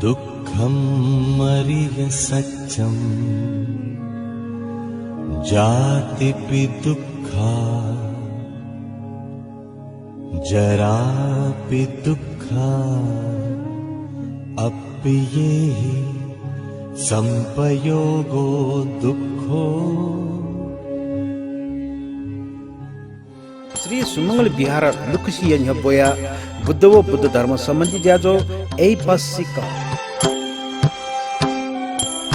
दुःखं मरिय सत्यं जातिपि दुःखा जरापि दुःखा अप्येहि संपयोगो दुःखो। श्री सुमंगल विहार लुखसी न्यबोया बुद्धवो बुद्ध धर्म सम्बन्धी ज्याजो ऐ पसिक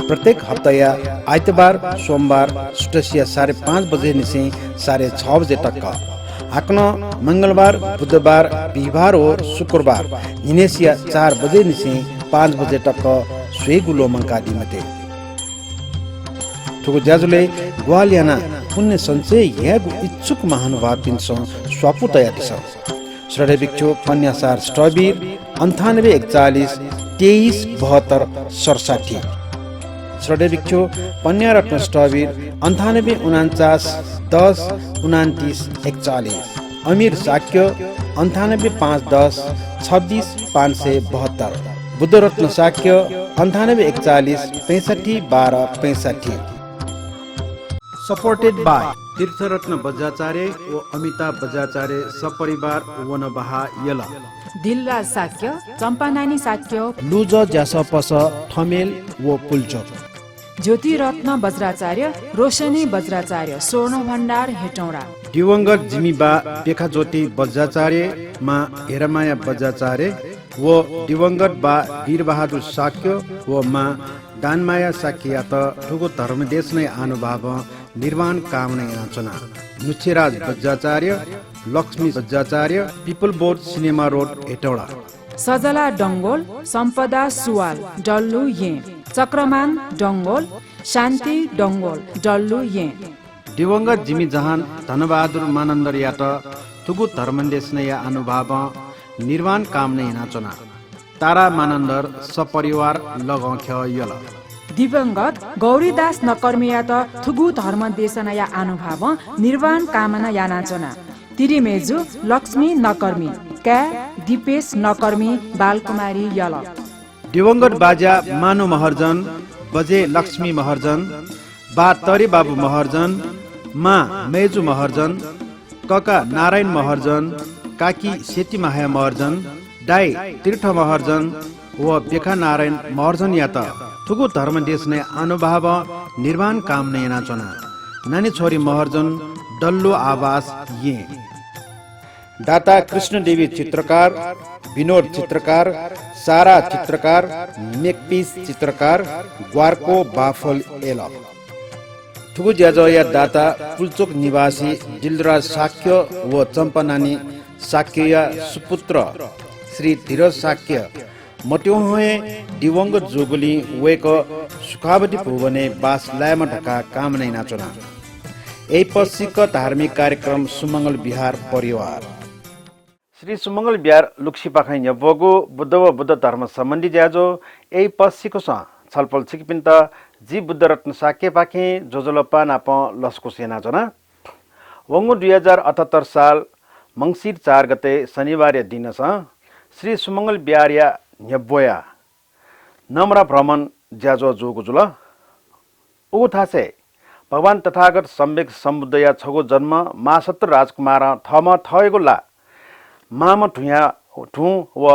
प्रत्येक हप्ता या आइतबार सोमबार सुटसिया 5:30 बजे निसे 6:30 बजे तक आकन मंगलबार बुधबार बिहिबार और शुक्रबार निनेसिया 4 बजे निसे 5 बजे तक स्वेगुलो मंकादी मते ठुको ज्याजुले ग्वालियाना पुण्य सञ्चय यहाँको इच्छुक महानुभाव पिन्छ स्वापु तयारी छ श्रद्धे भिक्षु पन्यासार स्टबीर 9841 2372 67 श्रद्धे भिक्षु पन्यारत्न स्टबीर 9849 10 29 41 अमीर साक्य 98510 26 572 बुद्धरत्न साक्य 9841 65 12 65 सपोर्टेड बाय तीर्थरत्न बज्राचार्य व अमिताभ बज्राचार्य सपरिवार वनबहा यल दिलराज साक्य चम्पानानी साक्य लुज ज्यासपस ठमेल व पुल्चोक ज्योतिरत्न बज्राचार्य रोशनी बज्राचार्य स्वर्ण भण्डार हेटौडा दिवंगत जिमीबा पेखा ज्योति बज्राचार्य मा हेरमाया बज्राचार्य व दिवंगत बा वीरबहादुर साक्य व मा दानमाया साक्य त ठुगो धर्मदेश नै आनुभाव Nirvana Kamana Yachana Nuchheraj Bajracharya Laxmi Bajracharya Pipal board cinema road Hetauda Sajala Dangol Sampada Suwal Dallu ये चक्रमान डङ्गोल शान्ति डङ्गोल डल्लु ये दिवंगत जिमी जहान धनबहादुर मानन्दर यात तुगु धर्मदेश नै अनुभव निर्वाण कामना याचना तारा मानन्दर सपरिवार लगाउँख्य यल दिवंगत गौरीदास नकर्मिया त थुगु धर्म देशनया अनुभव निर्वाण कामना यानाचना तिरिमेजु लक्ष्मी नकर्मी का दिपेश नकर्मी बालकुमारी यल दिवंगत बाजा मानु महर्जन बजे लक्ष्मी महर्जन बा तरे बाबु महर्जन मा मेजु महर्जन कका नारायण महर्जन काकी सेती माया महर्जन दाई तीर्थ महर्जन व बेखा नारायण महर्जन या त थुगु धर्मदेश नै अनुभव निर्वाण काम नै नाचना नानी छोरी महर्जन डल्लो आवास ये दाता कृष्ण देवी चित्रकार विनोद चित्रकार सारा चित्रकार मेकपीस चित्रकार ग्वारको बाफल एल थुगु ज्याजया दाता पुल्चोक निवासी दिलराज साक्य व चम्पनानी साक्य सुपुत्र श्री धीरज साक्य मट्योहे दिवंगत जोगुली वेक सुखावती भुवने बास लायमा ढका काम नै नाचना ए पश्चिक धार्मिक कार्यक्रम सुमंगल विहार परिवार श्री सुमंगल विहार लुक्सीपाखै यबगु बुद्ध व बुद्ध धर्म सम्बन्धी ज्याजो ए पश्चिको स छलफल छिकपिन्त जी बुद्ध रत्न साके पाखे जोजलपा नाप लस्को सेना जना वंगु 2078 साल मंगसिर 4 गते शनिबार दिन श्री सुमंगल विहार न्यबोया नम्रा भ्रमण ज्याजो जोगुजुल उथासे भगवान तथागत सम्यक सम्बुद्धया छगो जन्म मासत्र राजकुमार थम थयगुला माम ठुया ठु व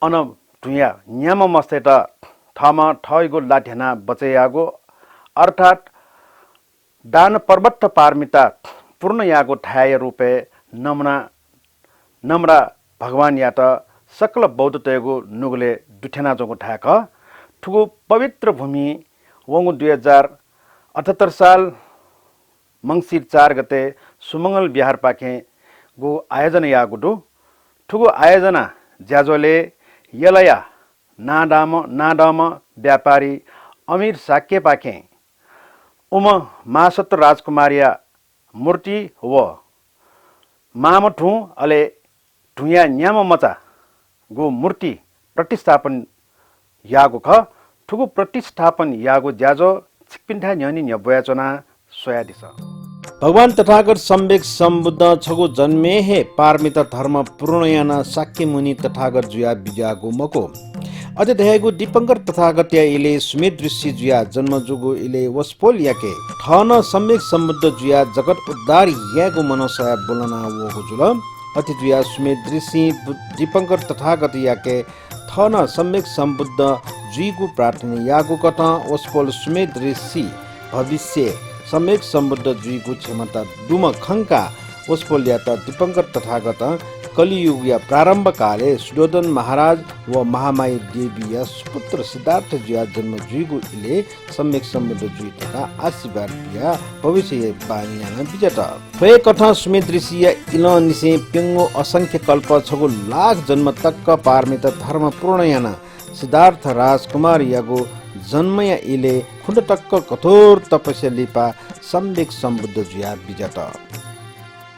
अन ठुया न्याम मस्तेट थम थयगो लाठेना बचयागो अर्थात दान पर्वत पारमिता पूर्ण यागो ठाय रूपे नम्रा भगवान या त सकल बौद्ध तयगो नुगले दुठेना जोगो ठाक ठुगो पवित्र भूमि वंगु 2078 साल मंगसिर 4 गते सुमंगल विहार पाखे गो आयोजना यागुडु ठुगो आयोजना ज्याजोले यलया नाडम व्यापारी अमीर साक्य पाखे उम मासत्र राजकुमारिया मूर्ति व मामठु अले ठुया न्याम मचा गो मूर्ति प्रतिष्ठापन यागो ख ठुगु प्रतिष्ठापन यागो ज्याजो छिकपिन्ठा न्यनी न्यबोयाचना सोयादिस भगवान तथागत सम्यक सम्बुद्ध छगु जन्मे हे पारमित धर्म पूर्णयाना साक्य मुनि तथागत जुया बिजागो मको अझ देखेको दीपङ्कर तथागत इले सुमेध ऋषि जुया जन्म जुगु इले वस्पोल याके ठन सम्यक सम्बुद्ध जुया जगत उद्धार यागु मनोसया बोलना वो जुल अति जुया सुमेध ऋषि दीपङ्कर तथागत याके थन सम्यक सम्बुद्ध जुइगु प्रार्थना यागु कथ वस्पोल सुमेध ऋषि भविष्य सम्यक सम्बुद्ध जुइगु क्षमता डुम खङ्का वस्पोल या त दीपङ्कर तथागत कलियुग या प्रारम्भ काले सुयोधन महाराज व महामाई देवी या सुपुत्र सिद्धार्थ जुया जन्म जुइगु इले सम्यक सम्बुद्ध जुइ तथा आशीर्वाद या भविष्य बानियाना बिजट थ्वे कथा सुमेध ऋषि या इल निसे पेङ्गो असंख्य कल्प छगु लाख जन्म तक्क पारमित धर्म पूर्ण याना सिद्धार्थ राजकुमार यागु जन्म या इले खुण्ड टक्क कठोर तपस्या लिपा सम्यक सम्बुद्ध जुया बिजट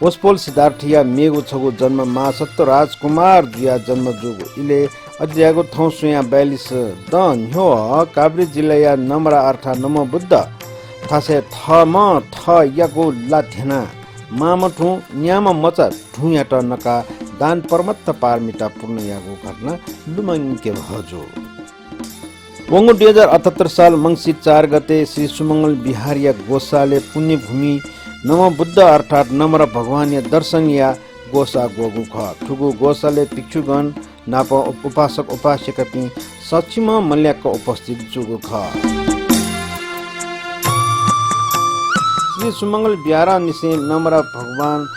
वस्पोल सिद्धार्थिया मेगु छगु जन्म मा सत्य राजकुमार जुया जन्म जुगु इले अज्यागु थौ सुया 42 द न्यो काभ्रे जिल्ला या नमरा अर्थ नम बुद्ध थासे थम थ यागु लाथेना मामठु न्याम मचा ठुयाट नका दान परमत्त पारमिता पूर्ण यागु घटना लुमङ्के भजो वंगु 2078 साल मंगसिर 4 गते श्री सुमंगल बिहारिया गोसाले पुण्य भूमि नम बुद्ध अर्थात नम्र भगवान या दर्शन या गोसा गोगु ख ठुगु गोसाले भिक्षुगण नाप उपासक उपासिका पि सचिम मल्याक उपस्थित जुगु ख श्री सुमंगल बिहारा निसे नम्र भगवान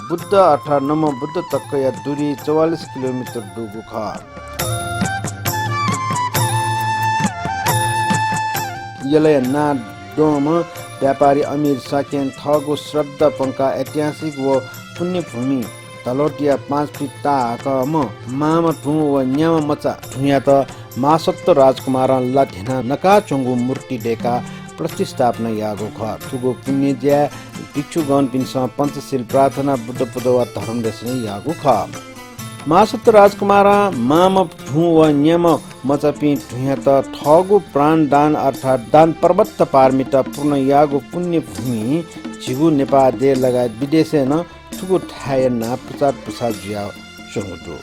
बुद्ध अर्थात नम बुद्ध तक या दूरी 44 किलोमिटर डुगु ख यले ना डोम व्यापारी अमीर साकेन थगो श्रद्धा पंका ऐतिहासिक व पुण्य भूमि तलोटिया 5 फिट ताकम माम ठु व न्याम मचा ठुया त मासत्त राजकुमार लाथेना नका चंगु मूर्ति डेका प्रतिष्ठापना यागो ख ठुगो पुण्य ज्या भिक्षुगण पिन्स पञ्चशील प्रार्थना बुद्ध पुदवा धर्म देशने यागो ख मासत्त राजकुमार माम ठु व न्याम मचपी ठुया त ठगु प्राण दान अर्थात दान पर्वत पारमिता पूर्ण यागु पुण्य भूमि झिगु नेपाल दे लगायत विदेशे न ठुगु ठायना प्रचार प्रसार जुया चंगुटो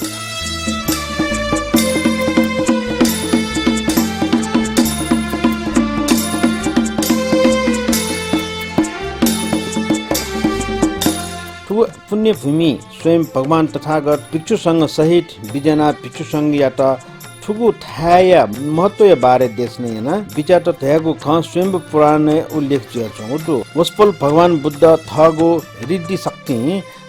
पुण्य भूमि स्वयं भगवान तथागत भिक्षुसँग सहित बिजना भिक्षुसँग या त ठुगु थाया महत्व बारे देशने हैन विचार त थयागु ख स्वयं पुराण उल्लेख जिया छौ वस्पल भगवान बुद्ध थगु रिद्धि शक्ति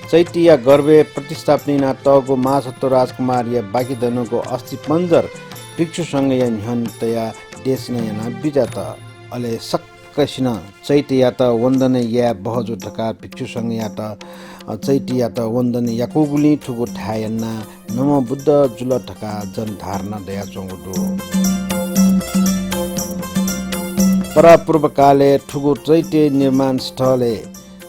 चैत्य गर्भे प्रतिष्ठापना तगु मासत्व राजकुमार या बाकी दनको अस्ति पञ्जर भिक्षुसँग या न्हन्तया देशने हैन विचार त अले सक्कसिन चैत्य या त वन्दन या बहजु ढका भिक्षुसँग या त चैती या त वन्दन याकुगुली ठुगु ठायन्ना नम बुद्ध जुल ठका जन धारणा दया चंगुडु परापूर्व काले ठुगु चैते निर्माण स्थले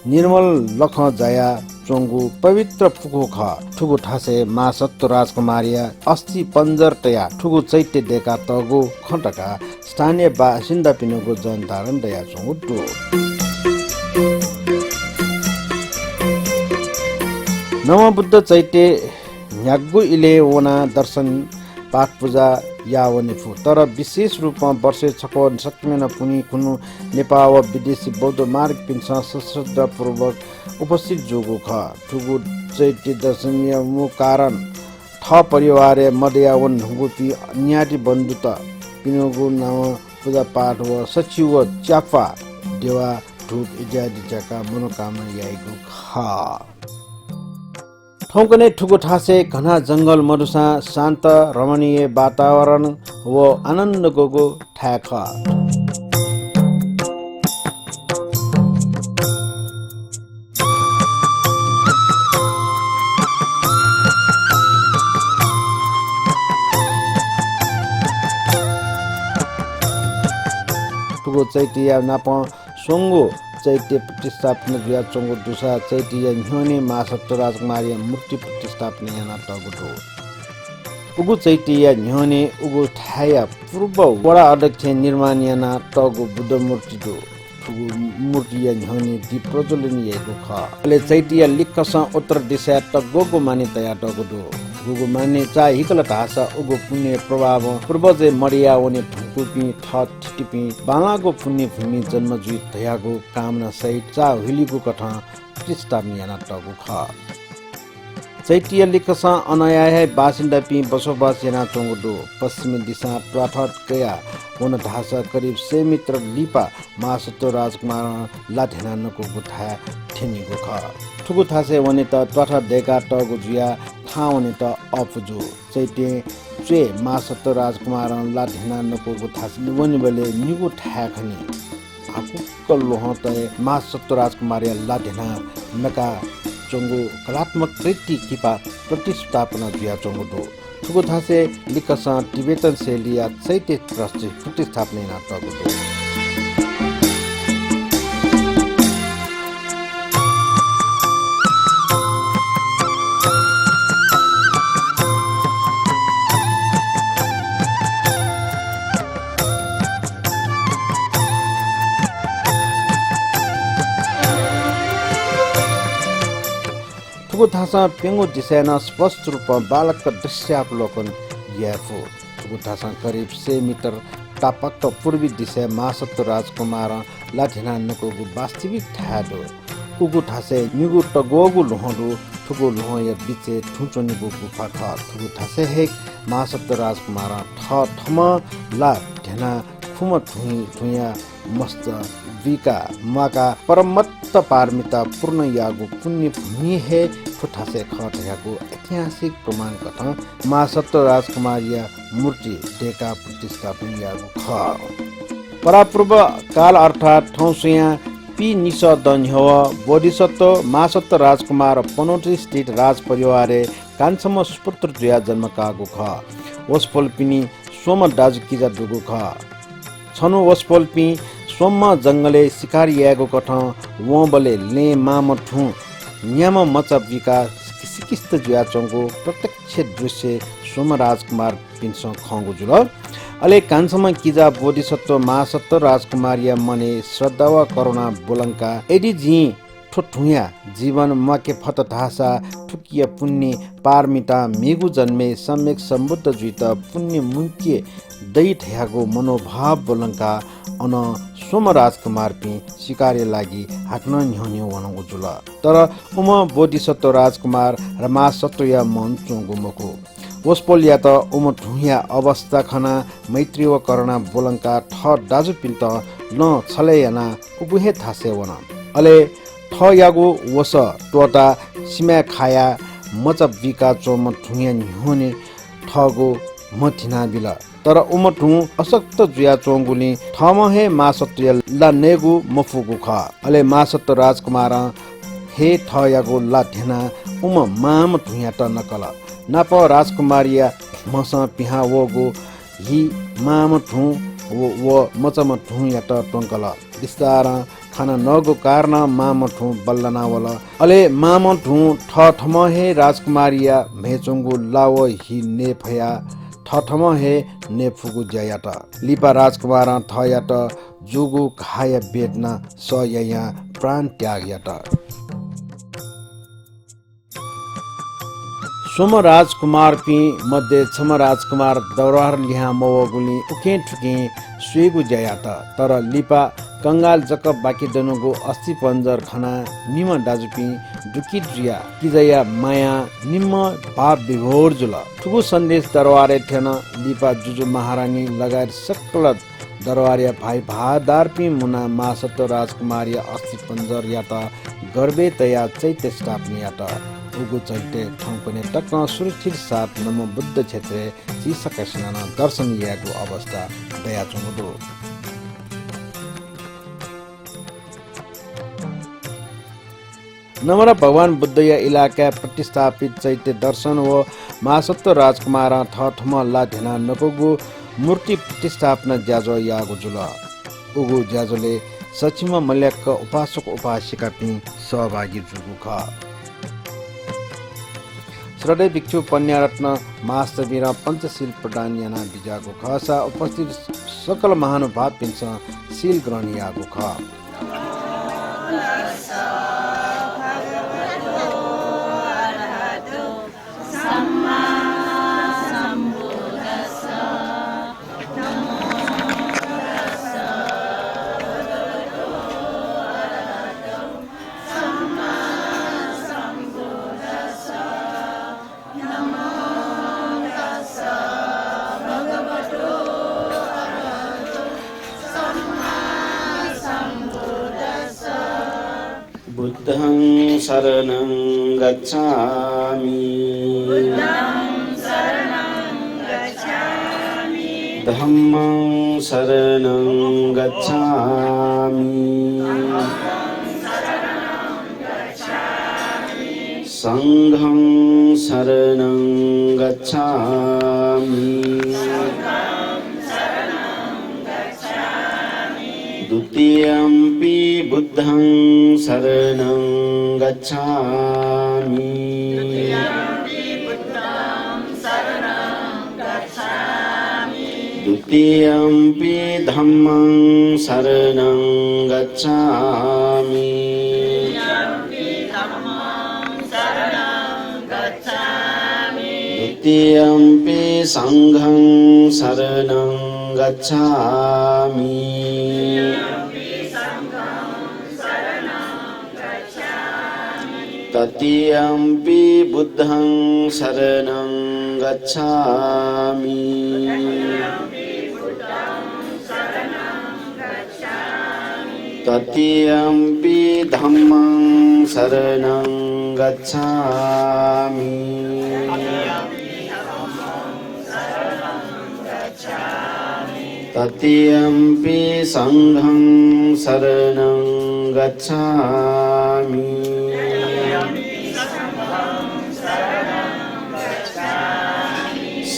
निर्मल लख जया चंगु पवित्र पुगु ख ठुगु ठासे मा सत्य राजकुमारिया अस्ति पञ्जर तया ठुगु चैते देका तगु खटका स्थानीय बासिन्दा पिनुगु जन धारण दया चंगुडु नव बुद्ध चैत्य न्यागु इले वना दर्शन पाठ पूजा यावने फु तर विशेष रूपमा वर्षे छको सत्यमेन पुनि कुनु नेपाल व विदेशी बौद्ध मार्ग पिन्छ सश्रद्धा पूर्वक उपस्थित जोगु ख ठुगु चैत्य दर्शनीय मु कारण ठ परिवार मदयावन हुगुपि न्याटी बन्धुता पिनगु नाम पूजा पाठ व सचिव व च्यापा देवा धूप इत्यादि जका मनोकामना याइगु ख ठौकने ठुगु ठासे घना जंगल मरुसा शान्त रमणीय वातावरण व आनन्द गोगो ठाख ठुगु चैत्य नाप सोंगो चैत्य प्रतिष्ठापना जुया चंगु दुसा चैत्य न्योने मासत्व राजकुमारी मूर्ति प्रतिष्ठापना याना टगुटो उगु चैत्य न्योने उगु ठाया पूर्व वडा अध्यक्ष निर्माण याना टगु बुद्ध मूर्ति दो ठुगु मूर्ति न्हने दि प्रज्वलन येको ख ले चैतिया लिक्कस उत्तर दिशा त गोगो माने तया टगुदो गुगु माने चा हिकल धासा उगु पुण्य प्रभाव पूर्वजे मरिया ओने ठुकुपी थ टिपी बालाको पुण्य भूमि जन्म जुइ तयाको कामना सहित चा हिलिको कथा प्रतिष्ठापना टगु ख चैतिया लिक्कस अनाया बासिन्दा पि बसोबास याना चोंगदो पश्चिमी दिशा ट्वाठट गया वन ढासा करिब 100 मिटर लिपा मासतो राजकुमार लाधेना नको गुथा ठेनीको ख ठुगु थासे वने त ट्वाठट देका टगु जुया था वने त अपुजु चैते चे मासतो राजकुमार लाधेना नको गुथा वने बले निगु ठा खनी आकु कल्लो त मासतो राजकुमार लाधेना नका चोंगो कलात्मक कृति किपा प्रतिस्थापना जुया चोंगो दो ठुगु थासे लिकसा टिबेटन शैलिया चैते प्रतिस्थापना नाटक दो ठुगु थासा पेंगो दिशेना स्पष्ट रूप बालक दृश्यावलोकन याफो ठुगु थासा करिब 100 मिटर तापक पूर्वी दिशा मासत्व राजकुमार लाठेना नको वास्तविक ठाडो उगु थासे निगु टगोगु लोहरु ठुगु लोहय बिचे ठुचोनिगु गुफा थ ठुगु थासे हेक मासत्व राजकुमार ठ ठम ला ढेना खुम ठुया मस्त विका माका परमत्त पारमिता पूर्ण यागु पुण्य भूमि हे ठुठासे खटयागु ऐतिहासिक प्रमाण कथा मासत्व राजकुमारिया मूर्ति डेका प्रतिष्ठापन यागु ख परापूर्व काल अर्थात ठौसिया पि निस दन्ह्यव बोधिसत्व मासत्व राजकुमार पनौटी स्थित राज परिवारे कान्छम सुपुत्र जुया जन्मकागु ख वसपोल्पिनी सोम दाजुकिजा दुगु ख छनु वसपोल्पी सोम जङ्गले सिकारियाको कठ वबले ले माम ठु न्याम मचा विकास सिकिस्त जुयाचोङको प्रत्यक्ष दृश्य सोम राजकुमार पिन्स खङ्गु जुल अले कान्छम किजा बोधिसत्व महासत्व राजकुमारिया मने श्रद्धा व करुणा बोलङ्का एडी जी ठुठुया जीवन मके फत धासा ठुकिया पुण्य पारमिता मेगु जन्मे सम्यक सम्बुद्ध जुइत पुण्य मुक्य दैत ह्यागो मनोभाव बोलङ्का अन सोम राजकुमार पि सिकार्य लागि हाक्न न्ह्यौ वनगु जुल तर उम बोधिसत्व राजकुमार र महासत्व या मन चोंगु मको वसपोलिया त उम ठुया अवस्था खना मैत्री व करुणा बोलङ्का ठ दाजु पिन्त न छले याना उबुहे थासे वन अले ठ यागु वस टोटा सिमा खाया मचा विका चोम ठुया न्ह्योने ठगो मथिना बिल तर उमठु अशक्त जुया चोंगुली थमहे मासत्व ला नेगु मफुगु ख अले मासत्व राजकुमार हे थयागु ला धेना उम माम ठुया त नकल नाप राजकुमारिया मस पिहा वगु हि माम ठु व मचम ठु या त टंकल विस्तार खाना नगु कारण माम ठु बल्लनावल अले माम ठु ठ थमहे राजकुमारिया मेचोंगु लाव हि ने भया ठठम हे नेफुगु जयाट लिपा राजकुमार थयाट जुगु खाय बेदना सयया प्राण त्यागयाट सोम राजकुमार पि मध्ये छम राजकुमार दौरार लिहा मवगुली उके ठुके सुगु जयाट तर लिपा कंगाल जक बाकी दनुगु अस्ति पञ्जर खना निम दाजुपी दुकी जुया किजया माया निम भाव विभोर जुल ठुगु सन्देश दरबारे थिएन लिपा जुजु महारानी लगायत सकल दरबारिया भाइ भादार पि मुना मासत्व राजकुमारिया अस्ति पञ्जर या त गर्वे तया चैत्य स्थापना या त उगु चैत्य ठाउँ पनि टक्क सुरक्षित साथ नम बुद्ध क्षेत्र चिसकसना दर्शन यागु अवस्था दया चुङदो नमरा भगवान बुद्ध या इलाका प्रतिष्ठापित चैत्य दर्शन व महासत्व राजकुमार ठठम ला धेना नकोगु मूर्ति प्रतिष्ठापना ज्याजो यागु जुल उगु ज्याजोले सचिम मल्यक उपासक उपासिका पि सहभागी जुगु ख श्रद्धेय भिक्षु पन्यारत्न महास्तवी र पञ्चशील प्रदान याना बिजागु खसा उपस्थित सकल महानुभाव पिन्छ शील ग्रहण यागु ख बुद्धं शरणं गच्छामि धम्मं शरणं गच्छामि संघं शरणं गच्छामि द्वितीयम्पि बुद्धं शरणं गच्छामि द्वितीयम्पि धम्मं शरणं गच्छामि द्वितीयम्पि संघं शरणं गच्छामि तृतीयम्पि बुद्धं शरणं गच्छामि तृतीयम्पि धम्मं शरणं गच्छामि तृतीयम्पि संघं शरणं गच्छामि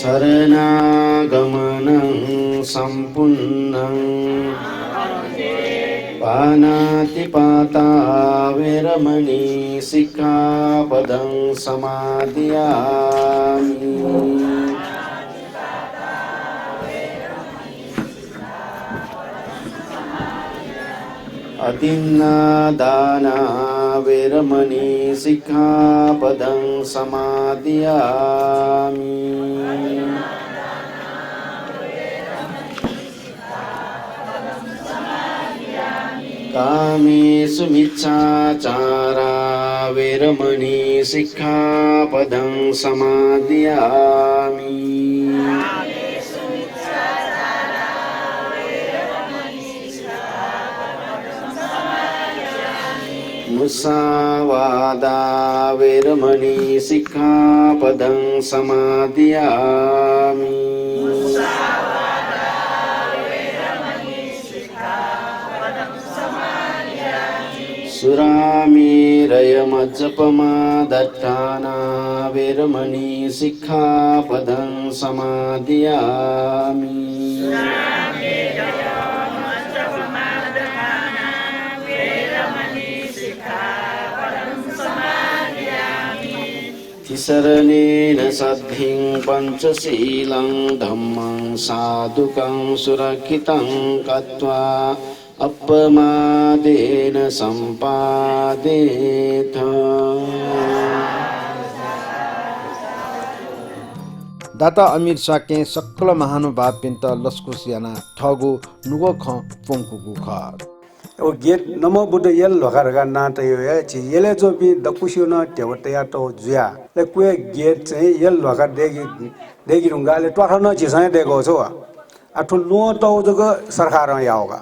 शरणागमनं सम्पूर्णं पानातिपाता वैरमणि सिक्खापदं समादयामि अतिन्नादाना वैरमणि सिक्खापदं समादयामि कामेषु मिच्छाचारा वैरमणि सिक्खापदं समादयामि मुसावादा वैरमणि सिक्खापदं समादयामि सुरामेरयमज्जपमादट्टाना वैरमणि सिक्खापदं समादयामि तिसरणेन सद्धिं पञ्चशीलं धम्मं साधुकं सुरक्षितं कृत्वा अपमादेन सम्पादेथ दाता अमीर साके सक्ल महानुभाव पिन्त लस्कुसियाना ठगु नुगो ख पोंकुगु ख o get namo buddha yel lokar ga na ta yo ya chi yele zo bi da kushu na te wata ya to zuya le kwe get yel lokar de gi runga le to ha na chi sa de go so a thu no to jo ga sarkar ya hoga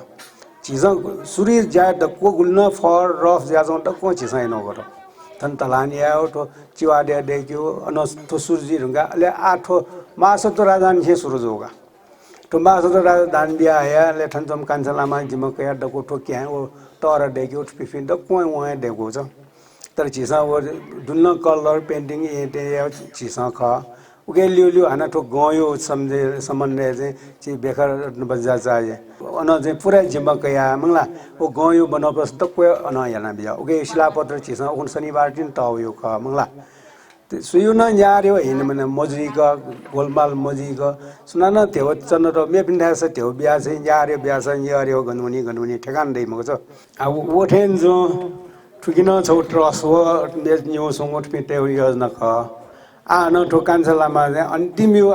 chi sa suri ja da ko gulna for rof ja zo ta ko chi sa no go tan talan ya to chiwa de kyo ano to surji runga le a tho ma sa to rajan he suru jo ga तुम्बा सदर दान दिया है ले ठंजम कांचलामा gym कया डको ठोक्या वो टोर देके उठ पिफिन the कोइ वय देगो छ तर चिसा वो दुल्न कलर पेन्टिङ एटे चिसा ख उके लियो हाना ठो गयो समझे समन्वय चाहिँ छि बेखर बजा जाए अन चाहिँ पुरै जिम कया मंगला वो गयो बनोपस त कोइ अन याना बिया उके शिलापत्र चिसा उन शनिबार दिन ताउ ख मंगला सुयुना यार्यो हिन मने मजरी का गोलमाल मजी का सुनाना तेव चन र मे पिन्धा छ तेव बिया छ यार्यो बिया छ यार्यो गनुनी ठेगान दै मगो छ अब ओठेन जो ठुकिन छौ ट्रस हो मे न्यू संगठ पिटे योजना ख आ न ठोकान छलामा अन्तिम यो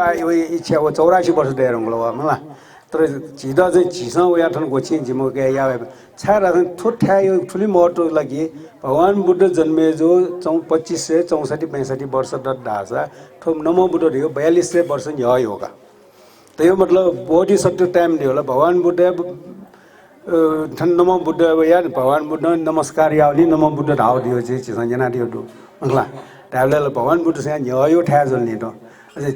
इच्छा हो 84 वर्ष दे रंगलो मला तर जिदा चाहिँ झिसा उया ठन गोछि जिमो के या छारा थोठ्या यो ठुली मोटो लागि भगवान बुद्ध जन्मे जो 2564 वर्ष ढासा ठो नमो बुद्ध रियो 42 वर्ष य होगा तो यो मतलब बॉडी सत्य टाइम नहीं होला भगवान Buddha thân namo buddha vậy Bhagavan Buddha namaskar yao ni namo buddha đạo điều gì chỉ sang nhà điều đó vâng là đại là Bhagavan Buddha sẽ nhớ yêu thay rồi này đó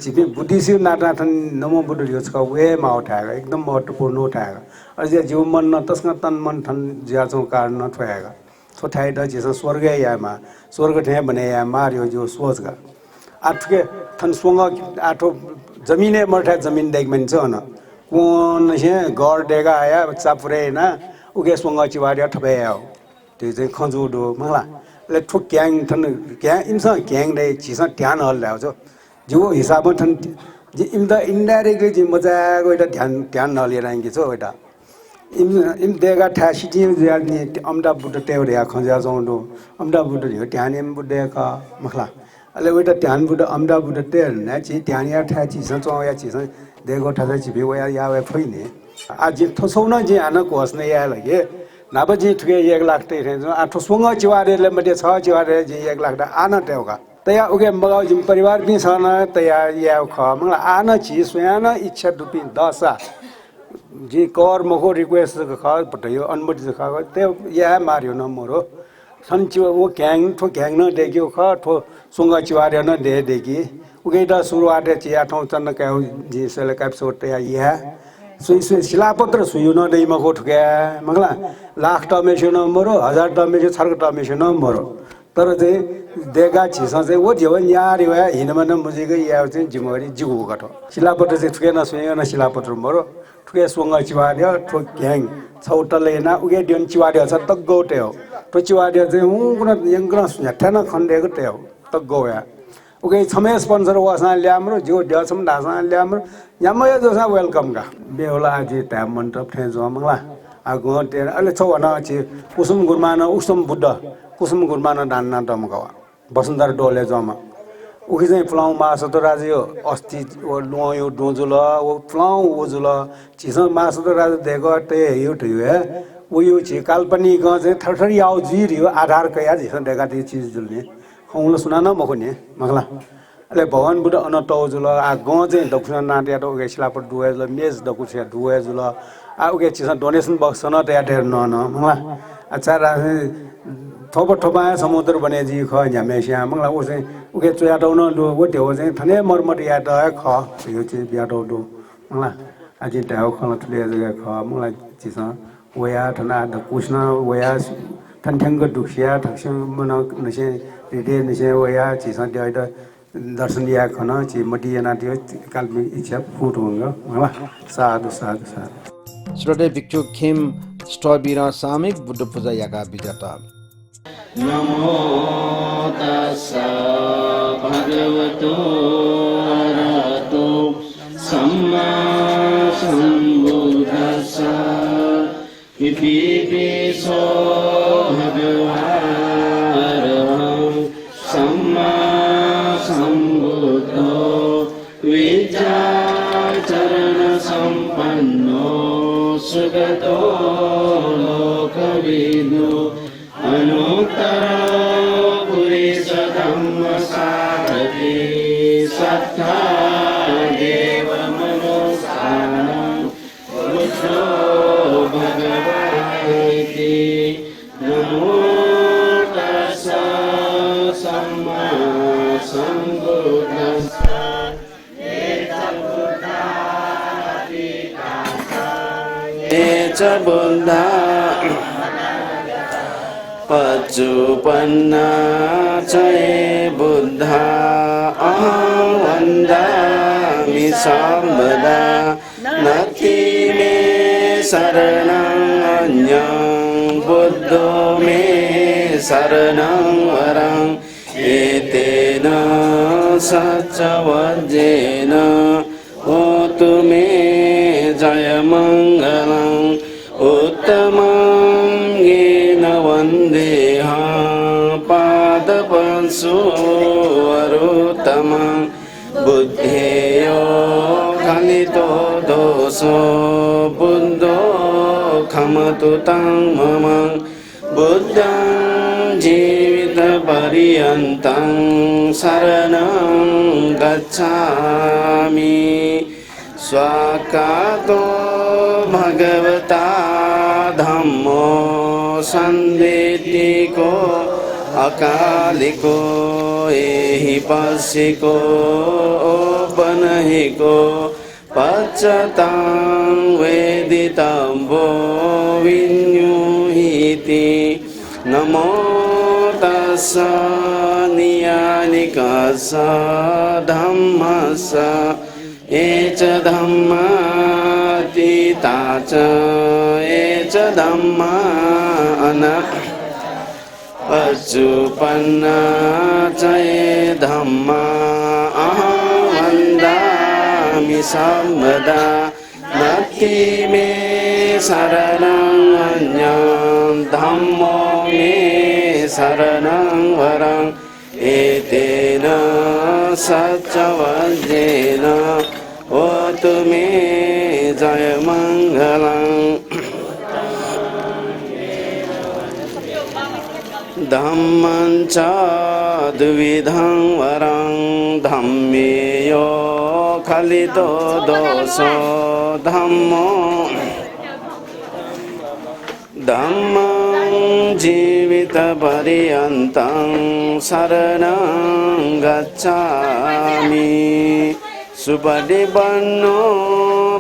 chỉ biết Buddhist nát thân namo buddha điều có về màu thay cái ekdam महत्वपूर्ण thay cái giờ जीव मन न तस्का तन मन thân जिया जो car न thay cái तो thay đó chỉ sang स्वर्ग या mà स्वर्ग thay बने या मारियो जो सोच का आठ के thân xuống आठ जमीन है मर जमीन देख मन से ना कौन से गौर देगा आया चापुरे ना उगे सोंगा चिवारिया ठबे आओ तो जे खंजू दो मंगला ले ठो गैंग थन गैंग इंसान गैंग ने चीज़ ध्यान हल लाओ जो हिसाब थन जी इम्दा इनडायरेक्टली जी मजा को इधर ध्यान न ले रहेंगे जो इधर इम देगा ठासी जी जो ने अमदा बुद्ध टेव रे खंजा जों दो अमदा बुद्ध जो ध्यान इम बुद्ध का मंगला अले इधर ध्यान बुद्ध अमदा बुद्ध टेव ना जी ध्यान या ठासी जों या चीज़ देखो ठजा जी भी वो या वे फई ने आज तो सोना जी आना कोस ने या लगे ना बजी ठगे 1 लाख ते थे आ तो सोंगा चिवारे ले मते 6 चिवारे जी 1 लाख दा आना टेवगा तया उगे मगाव जिम परिवार भी छना तया या ख मंगला आना जी स्वयं इच्छा दुपि 10 जी कर मको रिक्वेस्ट ख पटयो अनुमति ख ते या मारियो न मोरो सन्चि वो ग्याङ ठो ग्याङ न देख्यो ख ठो सोंगा चिवारे न दे देखि उगे दा सुरुवात चिया ठौ चन्न का जी सेले का सोटे या सुई शिलापत्र सुयो न दै मको ठके मंगला लाख टमेसो न मरो 1000 टमेसो 6 टमेसो न मरो तर चाहिँ देगा छिसा चाहिँ वो जीवन यार हो हिनमा न मुझेको या चाहिँ जिम्मेवारी जिगु गठो शिलापत्र चाहिँ ठुके न सुयो न शिलापत्र मरो ठुके सोंगा चिवारे ठो ग्याङ छौटले न उगे दिन चिवारे छ तग्गोटे हो तो चिवारे चाहिँ हुन यंगना सुयाठना खण्डेको टे हो तग्गोया उगे छमे स्पोन्सर वासा ल्याम्रो जो ड्यासम दासा ल्याम्रो यामया जोसा वेलकम का बेहोला आज टाइम मन्टप थे जो मंगला आगो ते अले छवना छि कुसुम गुरमान उसम बुद्ध कुसुम गुरमान दानना दमगवा बसुन्धर डोले जमा उखि चाहिँ फ्लाउ मासो त राज्य अस्ति ओ लोयो डोजुल ओ फ्लाउ ओजुल छिस मासो त राज्य देखो ते यो ठयो हे ओ यो छि काल्पनिक चाहिँ थरथरी आउ जिरियो आधार कया जिस देखा ती चीज जुल्ने खौला सुना न मखने मगला अले भगवान बुद्ध अनत जुल आ ग चाहिँ दक्षिण नाट्या त उगे शिलापट दुवे जुल मेज दकुछे दुवे जुल आ उगे छिस डोनेसन बक्स न त याटे न मगला अच्छा रा थोप थोपा समुद्र बने जी ख न्यामेसिया मंगला ओ चाहिँ उगे चया दौ न दो वो देव चाहिँ थने मरमट या त ख यो चाहिँ बिया दौ दो मंगला आज देव खला थले जगा ख मंगला छिस वया थना द कुष्ण वया थनथंग दुखिया थक्ष मन नसे रेडे नसे वया छिस देव द दर्शन या खन छि मटिया नाट्यो काल्पनिक इच्छा फुट होंगे मंगला साधु साधु साधु श्रोते भिक्षु खेम स्टबिरा सामिक बुद्ध पूजा याका विजेता नमो तस्सा भगवतो अरहतो सम्मा सम्बुद्धस्सा इतिपिसो भगवारहं सम्मा सम्बुद्धो विद्याचरण सम्पन्नो सुगतो लोकविदो अनुत्तरो पुरुष धम्म सारथि सत्ता देव मनुष्याणां बुद्धो भगवति नमो तस्सा सम्मा सम्बुद्धस्सा एच बुद्धा पच्चुपन्ना चये बुद्धा अहं वन्दामि सर्वदा नत्ति मे शरणं अन्यं बुद्धो मे शरणं वरं एतेन सच्चवज्जेन होतु मे जयमङ्गलम् उत्तमं येन वन्देऽहं पादपंसोऽरुत्तमं बुद्धेयो खलितो दोषो बुद्धो खमतु तं मम बुद्धं जीवितपर्यन्तं शरणं गच्छामि स्वाकातो भगवता सन्देटिको अकालिको एहि पसिको बनहिको पच्चतां वेदितम्बो विन्युहिति नमो तस्स नियानिकस्स धम्मस्स एच धम्मातीता च एच धम्मा अचुपन्ना च ये धम्मा अहं वन्दामि सर्वदा नत्ति मे शरणं अन्यं धम्मो मे शरणं वरं एतेन सच्चवज्रेन होतु मे जयमङ्गलम् धम्मं च द्विविधं वरं धम्मेयो खलितो दोषो धम्मो धम्मं जीवितपर्यन्तं शरणं गच्छामि सुपटिपन्नो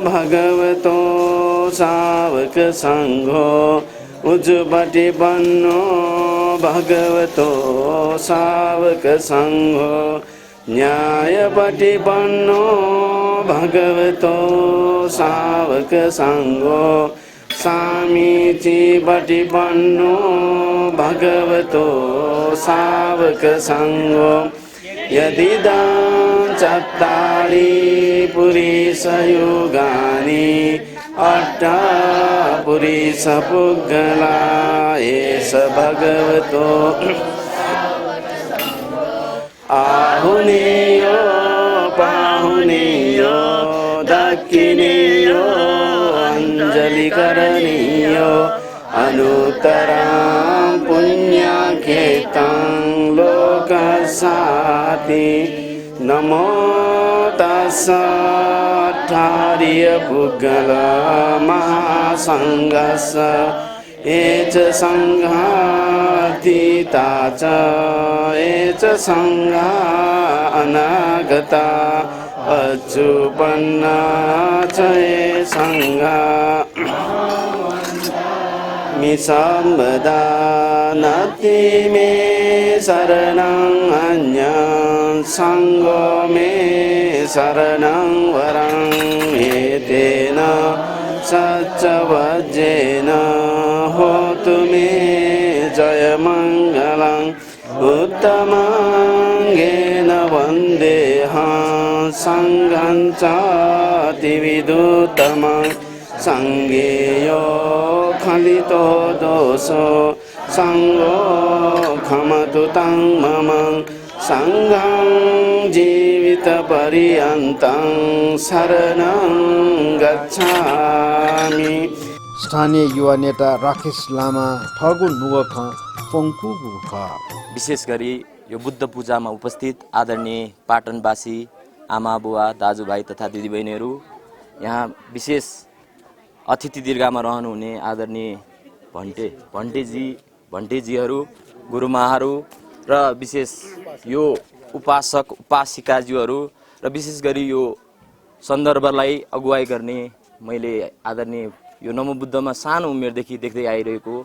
भगवतो सावकसङ्घो उजुपटिपन्नो भगवतो सावकसङ्घो न्यायपटिपन्नो भगवतो सावकसङ्घो सामीचीपटिपन्नो भगवतो सावकसङ्घो यदिदं चत्तारि पुरीशयुगानि अष्टपुरीशपुग्गला एष भगवतो आहुनेयो पाहुनेयो दक्षिणेयो अंजलिकरणीयो अनुत्तरां पुण्याख्येतां लोकसाति नमो तस्स अट्ठार्यपुग्गल महासङ्घस्य एच सङ्घातीता च एच सङ्घा अनागता अचुपन्ना च ये सङ्घा मिसम्बदा नत्ति मे शरणं अन्यं सङ्गो मे शरणं वरं एतेन सच्चवज्रेन होतु मे जयमङ्गलम् उत्तमाङ्गेन वन्देऽहं सङ्घं च अतिविदुत्तमं सङ्गेयो खलितो दोषो सङ्गो खमतु तं मम सङ्घं जीवितपर्यन्तं शरणं गच्छामि। स्थानीय युवा नेता राकेश लामा ठगु नुगख पङ्कुगु ख। विशेष गरी यो बुद्ध पूजामा उपस्थित आदरणीय पाटनवासी आमा बुवा दाजुभाइ तथा दिदीबहिनीहरू, यहाँ विशेष अतिथि दीर्घामा रहनुहुने आदरणीय भण्टेजीहरू, गुरुमाहरू र विशेष यो उपासक उपासिकाज्यूहरू र विशेष गरी यो सन्दर्भलाई अगुवाई गर्ने मैले आदरणीय यो नमोबुद्धमा सानो उमेरदेखि देख्दै आइरहेको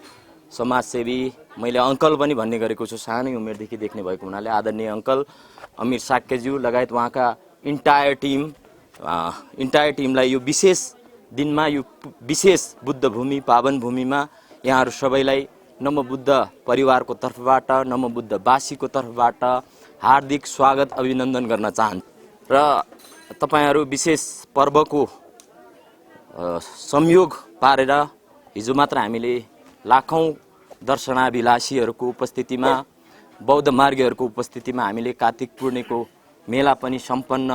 समाजसेवी, मैले अङ्कल पनि भन्ने गरेको छु, सानै उमेरदेखि देख्ने भएको हुनाले आदरणीय अङ्कल अमिर साक्यज्यू लगायत उहाँका इन्टायर टिमलाई यो विशेष दिनमा, यो विशेष बुद्ध भूमि पावन भूमिमा यहाँहरू सबैलाई नमोबुद्ध परिवारको तर्फबाट, नमोबुद्धवासीको तर्फबाट हार्दिक स्वागत अभिनन्दन गर्न चाहन्छु। र तपाईहरू विशेष पर्वको संयोग पारेर हिजो मात्र हामीले लाखौं दर्शनाभिलाषीहरूको उपस्थितिमा, बौद्ध मार्गीहरूको उपस्थितिमा हामीले कार्तिक पूर्णिमाको मेला पनि सम्पन्न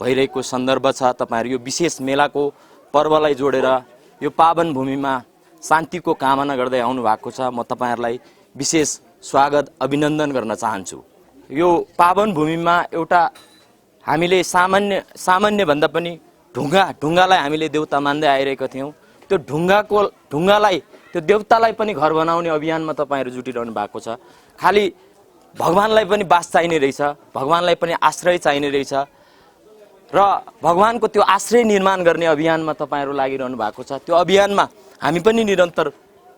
भइरहेको सन्दर्भ छ। तपाईहरू यो विशेष मेलाको पर्वलाई जोडेर यो पावन भूमिमा शान्तिको कामना गर्दै आउनु भएको छ। म तपाईहरुलाई विशेष स्वागत अभिनन्दन गर्न चाहन्छु। यो पावन भूमिमा एउटा हामीले सामान्य भन्दा पनि ढुङ्गालाई हामीले देवता मान्दै आइरहेका थियौं। त्यो ढुङ्गालाई त्यो देवतालाई पनि घर बनाउने अभियानमा तपाईँहरू जुटिरहनु भएको छ। खालि भगवानलाई पनि बास चाहिने रहेछ, भगवानलाई पनि आश्रय चाहिने रहेछ र भगवानको त्यो आश्रय निर्माण गर्ने अभियानमा तपाईँहरू लागिरहनु भएको छ। त्यो अभियानमा हामी पनि निरन्तर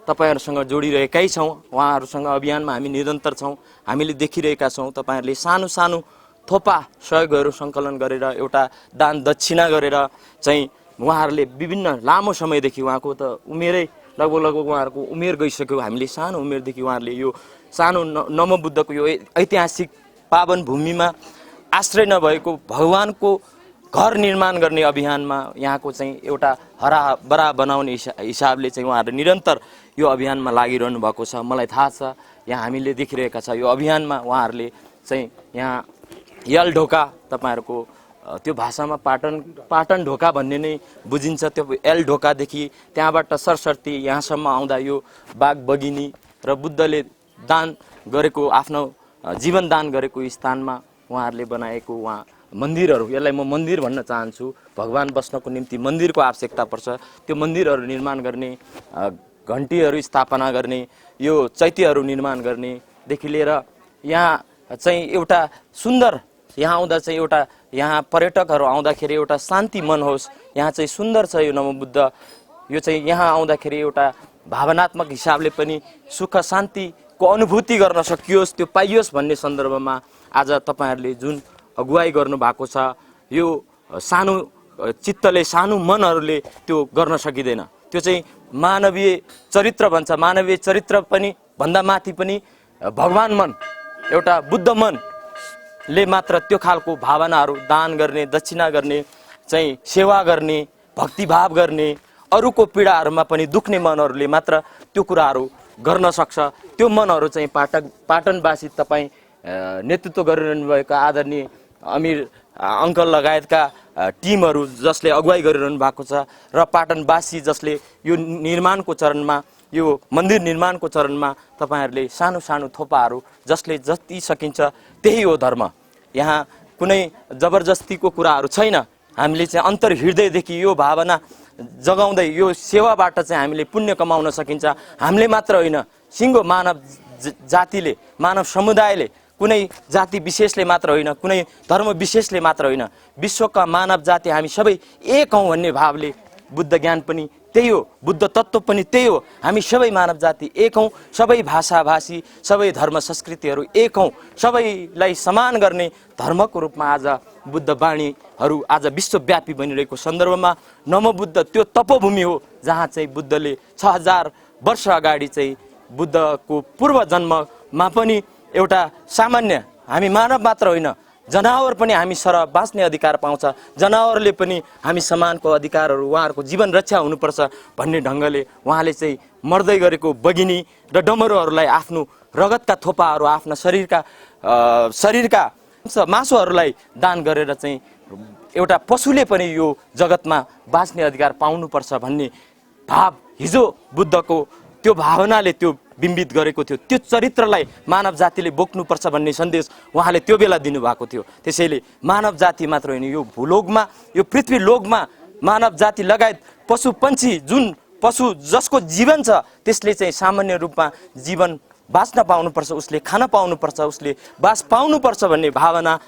तपाईँहरूसँग जोडिरहेकै छौँ, उहाँहरूसँग अभियानमा हामी निरन्तर छौँ। हामीले देखिरहेका छौँ तपाईँहरूले सानो सानो थोपा सहयोगहरू सङ्कलन गरेर एउटा दान दक्षिणा गरेर चाहिँ उहाँहरूले विभिन्न लामो समयदेखि उहाँको त उमेरै लगभग उहाँहरूको उमेर गइसक्यो। हामीले सानो उमेरदेखि उहाँहरूले यो सानो नमोबुद्धको यो ऐतिहासिक पावन भूमिमा आश्रय नभएको भगवानको घर निर्माण गर्ने अभियानमा यहाँको चाहिँ एउटा हराभरा बनाउने हिसाबले चाहिँ उहाँहरू निरन्तर यो अभियानमा लागिरहनु भएको छ। मलाई थाहा छ यहाँ हामीले देखिरहेका छ यो अभियानमा उहाँहरूले चाहिँ यहाँ यल ढोका तपाईँहरूको त्यो भाषामा पाटन ढोका भन्ने नै बुझिन्छ। त्यो यल ढोकादेखि त्यहाँबाट सरसर्ती यहाँसम्म आउँदा यो बाग बगिनी र बुद्धले दान गरेको आफ्नो जीवन दान गरेको स्थानमा उहाँहरूले बनाएको उहाँ मन्दिरहरू, यसलाई म मन्दिर भन्न चाहन्छु। भगवान बस्नको निम्ति मन्दिरको आवश्यकता पर्छ। त्यो मन्दिरहरू निर्माण गर्ने, घन्टीहरू स्थापना गर्ने, यो चैत्यहरू निर्माण गर्नेदेखि लिएर यहाँ चाहिँ एउटा सुन्दर, यहाँ आउँदा चाहिँ एउटा यहाँ पर्यटकहरू आउँदाखेरि एउटा शान्ति मन होस्। यहाँ चाहिँ सुन्दर छ यो नमोबुद्ध। यो चाहिँ यहाँ आउँदाखेरि एउटा भावनात्मक हिसाबले पनि सुख शान्तिको अनुभूति गर्न सकियोस्, त्यो पाइयोस् भन्ने सन्दर्भमा आज तपाईँहरूले जुन अगुवाई गर्नु भएको छ, यो सानो चित्तले, सानो मनहरूले त्यो गर्न सकिँदैन। त्यो चाहिँ मानवीय चरित्र भन्छ। मानवीय चरित्र पनि भन्दा माथि पनि भगवान मन, एउटा बुद्ध मनले मात्र त्यो खालको भावनाहरू दान गर्ने, दक्षिणा गर्ने, चाहिँ सेवा गर्ने, भक्तिभाव गर्ने, अरूको पीडाहरूमा पनि दुख्ने मनहरूले मात्र त्यो कुराहरू गर्न सक्छ। त्यो मनहरू चाहिँ पाटनवासी तपाईँ नेतृत्व गरिरहनु भएका आदरणीय अमीर अङ्कल लगायतका टिमहरू जसले अगुवाई गरिरहनु भएको छ र पाटनवासी जसले यो निर्माणको चरणमा, यो मन्दिर निर्माणको चरणमा तपाईँहरूले सानो सानो थोपाहरू जसले जति सकिन्छ त्यही हो धर्म। यहाँ कुनै जबरजस्तीको कुराहरू छैन। हामीले चाहिँ अन्तर्हृदयदेखि यो भावना जगाउँदै यो सेवाबाट चाहिँ हामीले पुण्य कमाउन सकिन्छ। हामीले मात्र होइन, सिङ्गो मानव जातिले, मानव समुदायले, कुनै जाति विशेषले मात्र होइन, कुनै धर्म विशेषले मात्र होइन, विश्वका मानव जाति हामी सबै एक हौँ भन्ने भावले बुद्ध ज्ञान पनि त्यही हो, बुद्ध तत्त्व पनि त्यही हो। हामी सबै मानव जाति एक हौँ, सबै भाषा भाषी, सबै धर्म संस्कृतिहरू एक हौँ, सबैलाई समान गर्ने धर्मको रूपमा आज बुद्ध वाणीहरू आज विश्वव्यापी बनिरहेको सन्दर्भमा नमोबुद्ध त्यो तपोभूमि हो जहाँ चाहिँ बुद्धले 6000 वर्ष अगाडि चाहिँ बुद्धको पूर्व जन्ममा पनि एउटा सामान्य, हामी मानव मात्र होइन, जनावर पनि हामी सरह बाँच्ने अधिकार पाउँछ, जनावरले पनि हामी समानको अधिकारहरू, उहाँहरूको जीवन रक्षा हुनुपर्छ भन्ने ढङ्गले उहाँले चाहिँ मर्दै गरेको बगिनी र डमरुहरूलाई आफ्नो रगतका थोपाहरू, आफ्ना शरीरका मासुहरूलाई दान गरेर चाहिँ एउटा पशुले पनि यो जगतमा बाँच्ने अधिकार पाउनुपर्छ भन्ने भाव हिजो बुद्धको त्यो भावनाले त्यो बिम्बित गरेको थियो। त्यो चरित्रलाई मानव जातिले बोक्नुपर्छ भन्ने सन्देश उहाँले त्यो बेला दिनुभएको थियो। त्यसैले मानव जाति मात्र होइन, यो भूलोकमा, यो पृथ्वी लोकमा मानव जाति लगायत पशु पन्छी, जुन पशु जसको जीवन छ त्यसले चाहिँ सामान्य रूपमा जीवन बाँच्न पाउनुपर्छ, उसले खान पाउनुपर्छ, उसले बास पाउनुपर्छ भन्ने भावना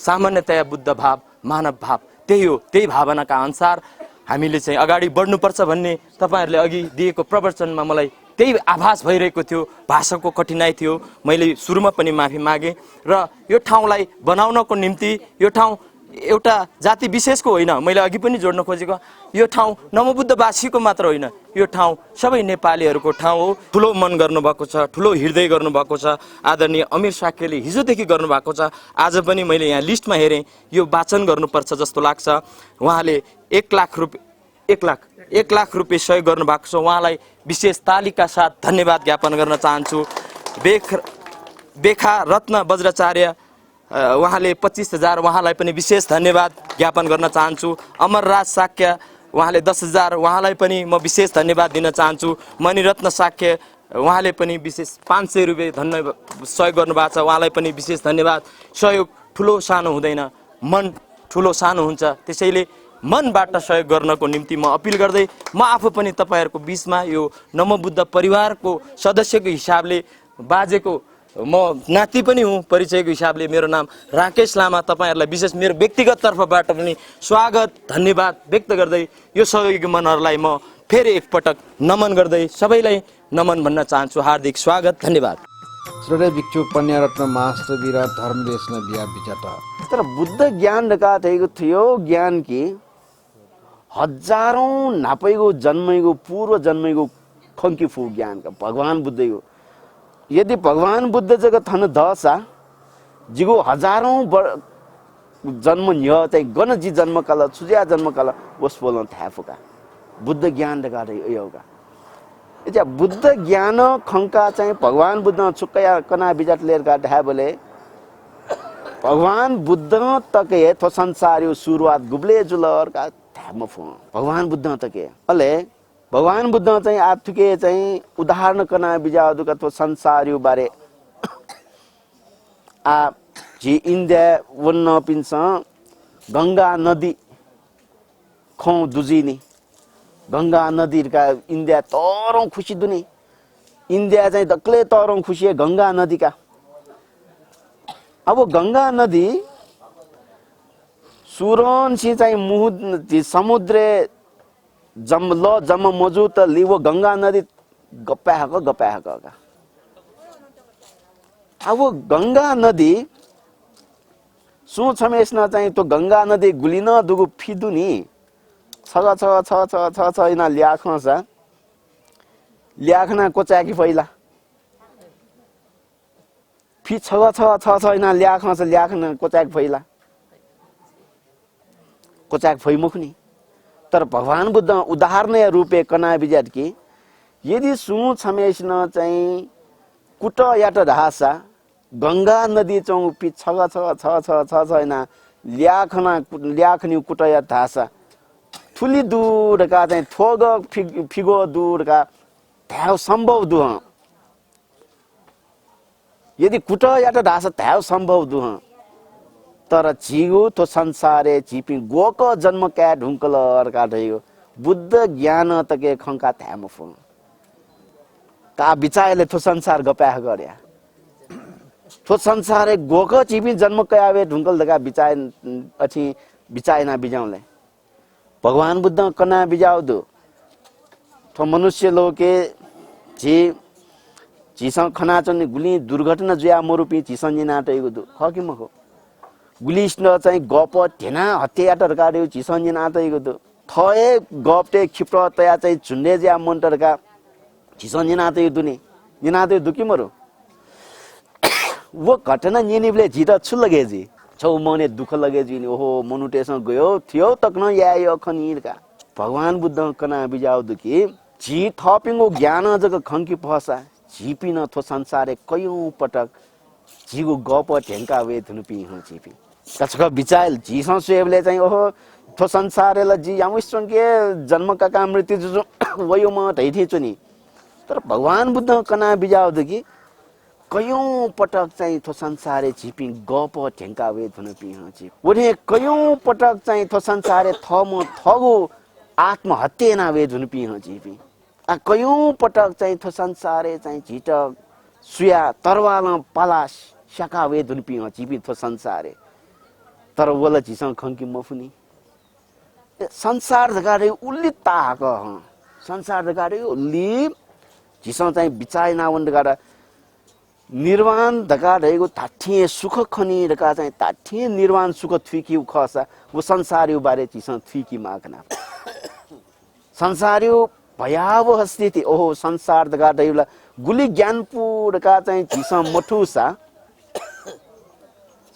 सामान्यतया बुद्ध भाव, मानव भाव त्यही हो। त्यही भावनाका अनुसार हामीले चाहिँ अगाडि बढ्नुपर्छ भन्ने तपाईँहरूले अघि दिएको प्रवचनमा मलाई त्यही आभास भइरहेको थियो। भाषाको कठिनाइ थियो, मैले सुरुमा पनि माफी मागेँ र यो ठाउँलाई बनाउनको निम्ति यो ठाउँ एउटा जाति विशेषको होइन, मैले अघि पनि जोड्न खोजेको यो ठाउँ नमोबुद्धवासीको मात्र होइन, यो ठाउँ सबै नेपालीहरूको ठाउँ हो। ठुलो मन गर्नुभएको छ, ठुलो हृदय गर्नुभएको छ आदरणीय अमीर साक्यले हिजोदेखि गर्नुभएको छ। आज पनि मैले यहाँ लिस्टमा हेरेँ, यो वाचन गर्नुपर्छ जस्तो लाग्छ। उहाँले 1 लाख रुपियाँ सहयोग गर्नुभएको छ, उहाँलाई विशेष तालिका साथ धन्यवाद ज्ञापन गर्न चाहन्छु। बेखा रत्न वज्राचार्य उहाँले 25,000, उहाँलाई पनि विशेष धन्यवाद ज्ञापन गर्न चाहन्छु। अमरराज साक्य उहाँले 10,000, उहाँलाई पनि म विशेष धन्यवाद दिन चाहन्छु। मणिरत्न साक्य उहाँले पनि विशेष 500 रुपियाँ धन्यवाद सहयोग गर्नुभएको छ, उहाँलाई पनि विशेष धन्यवाद। सहयोग ठुलो सानो हुँदैन, मन ठुलो सानो हुन्छ। त्यसैले मनबाट सहयोग गर्नको निम्ति म अपिल गर्दै म आफू पनि तपाईँहरूको बिचमा यो नमोबुद्ध परिवारको सदस्यको हिसाबले बाजेको म नाति पनि हुँ परिचयको हिसाबले मेरो नाम राकेश लामा तपाईँहरूलाई विशेष मेरो व्यक्तिगत तर्फबाट पनि स्वागत धन्यवाद व्यक्त गर्दै यो सहयोगी मनहरूलाई म फेरि एकपटक नमन गर्दै सबैलाई नमन भन्न चाहन्छु हार्दिक स्वागत धन्यवाद श्रोता भिक्षु पन्यारत्न मास्टर धर्मदेश बिहा बिचाट तर बुद्ध ज्ञान रका थेको थियो ज्ञान कि हजारौं नापैको जन्मैको पूर्व जन्मैको खंकी फु ज्ञान का भगवान बुद्धको यदि भगवान बुद्ध जगह थन दसा जिगो हजारौं जन्म न्य चाहिँ गणजी जन्म काल सुजिया जन्म काल वस बोलन थाफुका बुद्ध ज्ञान रका योगा एजा बुद्ध ज्ञान खंका चाहिँ भगवान बुद्ध छुक्कया कना बिजाट लेर का ढाबले भगवान बुद्ध तके थो संसार यो शुरुआत गुब्ले जुलर का थाम फो भगवान बुद्ध तके अले भगवान बुद्ध चाहिँ आथुके चाहिँ उदाहरण कना बिजा दुका थो संसार यो बारे आ जी इन्डिया वन्न पिन्छ गंगा नदी खौ दुजिनी गंगा नदी का इंडिया तौरों खुशी दुनी इंडिया चाहिँ दक्ले तौरों खुशी है गंगा नदी का अब गंगा नदी सुरोन सी चाहिँ मुह समुद्र जम मौजूद लिवो गंगा नदी गप्पा का अब गंगा नदी सु छमेस्न चाहिँ तो गंगा नदी गुलिन दुगु फिदुनी छ इना ल्याखना कोचाकी पहिला फि छ इना ल्याखना कोचाक पहिला कोचाक फैमुखनी तर भगवान बुद्ध उदाहरण रूपे कना बिजाट की यदि सु छमेस्न चाहिँ कुट याट ढासा गंगा नदी चौ पि छ इना ल्याखनी कुट याट ढासा ठुली दूर का चाहिँ थोग फिगो दूर का थाव संभव दुह यदि कुट याट ढासा थाव संभव दुह तर जिगु तो संसारे जिपि गोक जन्म क्या ढुंकल का ढयो बुद्ध ज्ञान तके खंका थाम फो का बिचायले तो संसार गप्या गर्या तो संसारे गोक जिपि जन्म कयावे ढुंकल दका बिचाय अछि बिचायना बिजाउले भगवान बुद्ध कना बिजाउ दो तो मनुष्य लोके झीसँग खना चन्ने गुली दुर्घटना जुया मरुपी झीसँग नाटेको दो खकि मखो गुलिस्न चाहिँ गप ढेना हत्याटर गाड्यो झीसँग नाटेको दो थए गपटे क्षिप्र तया चाहिँ झुन्डे ज्या मन्टरका झीसँग नाटेको दुनी निनाते दुकी मरो वो घटना निनिबले झिटा छु लगे जी छौ मने दुख लगे जी ओहो मनुटेसँग गयो थियो तक्न यायो खनीर का भगवान बुद्ध कना बिजाउ दुकी जी थपिङो ज्ञान जग खंकी फसा झिपिन थो संसारे कयौं पटक झिगु गप ढेंका वे धुनुपी हो झिपी कछक बिचाइल झिसं सेवले चाहिँ ओहो थो संसारेला जी यामुस्टन के जन्म का मृत्यु जो वयो म ढैथे चुनी तर भगवान बुद्ध कना बिजाउ दुकी कयौं पटक चाहिँ थो संसारे झिपी गप ढेंका वे धुनुपी हो झिप उनी कयौं पटक चाहिँ थो संसारे थम थगो आत्महत्या ना वे धुनुपी हो झिपी आ कयौं पटक चाहिँ थो संसारे चाहिँ झिटक सुया तरवाल पालास शकावे धुनपी झिपी थो संसारे तर वला झिसँग खंकी मफुनी संसार धगारे उल्ली ताक संसार धगारे उल्ली झिसँग चाहिँ बिचाइ नावन धगारा निर्वाण धगा रहेको ताठिए सुख खनी रका चाहिँ ताठिए निर्वाण सुख थुकी खसा वो संसारियो बारे झिसँग थुकी मागना संसारियो भयावह स्थिति ओहो संसार दगा दैला गुली ज्ञानपुर का चाहिँ झिस मठुसा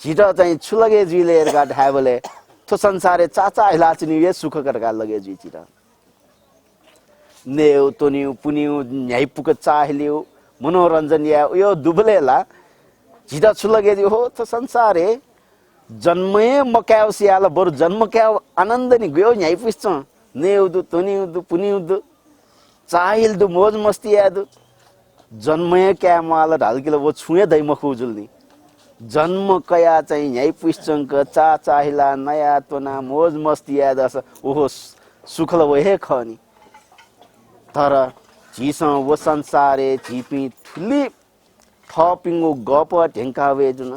झिटा चाहिँ छुलगे जिलेर का ढाबले तो संसारे चाचा इलाचनी ये सुख करका लगे जी झिटा नेउ तोनिउ पुनिउ न्याइपुक चाहलिउ मनोरञ्जन या यो दुबलेला झिटा छुलगे जी हो तो संसारे जन्मए मक्याउसियाला बरु जन्म क्याउ आनन्द नि गयो न्याइपुस नेउ दु तोनिउ दु पुनिउ दु चाहिल दु मौज मस्ती याद जन्मय क्या माल ढालकिल वो छुए दई मखु जुल्नी जन्म कया चाहिँ यही पुष्चङ्क चा चाहिला नयाँ तोना मोज मस्ती याद आछ ओहो सुखल वहे खनी तर झिस वो संसारे झिपी ठुली थपिङ्गो गप ढेङ्कावे जुन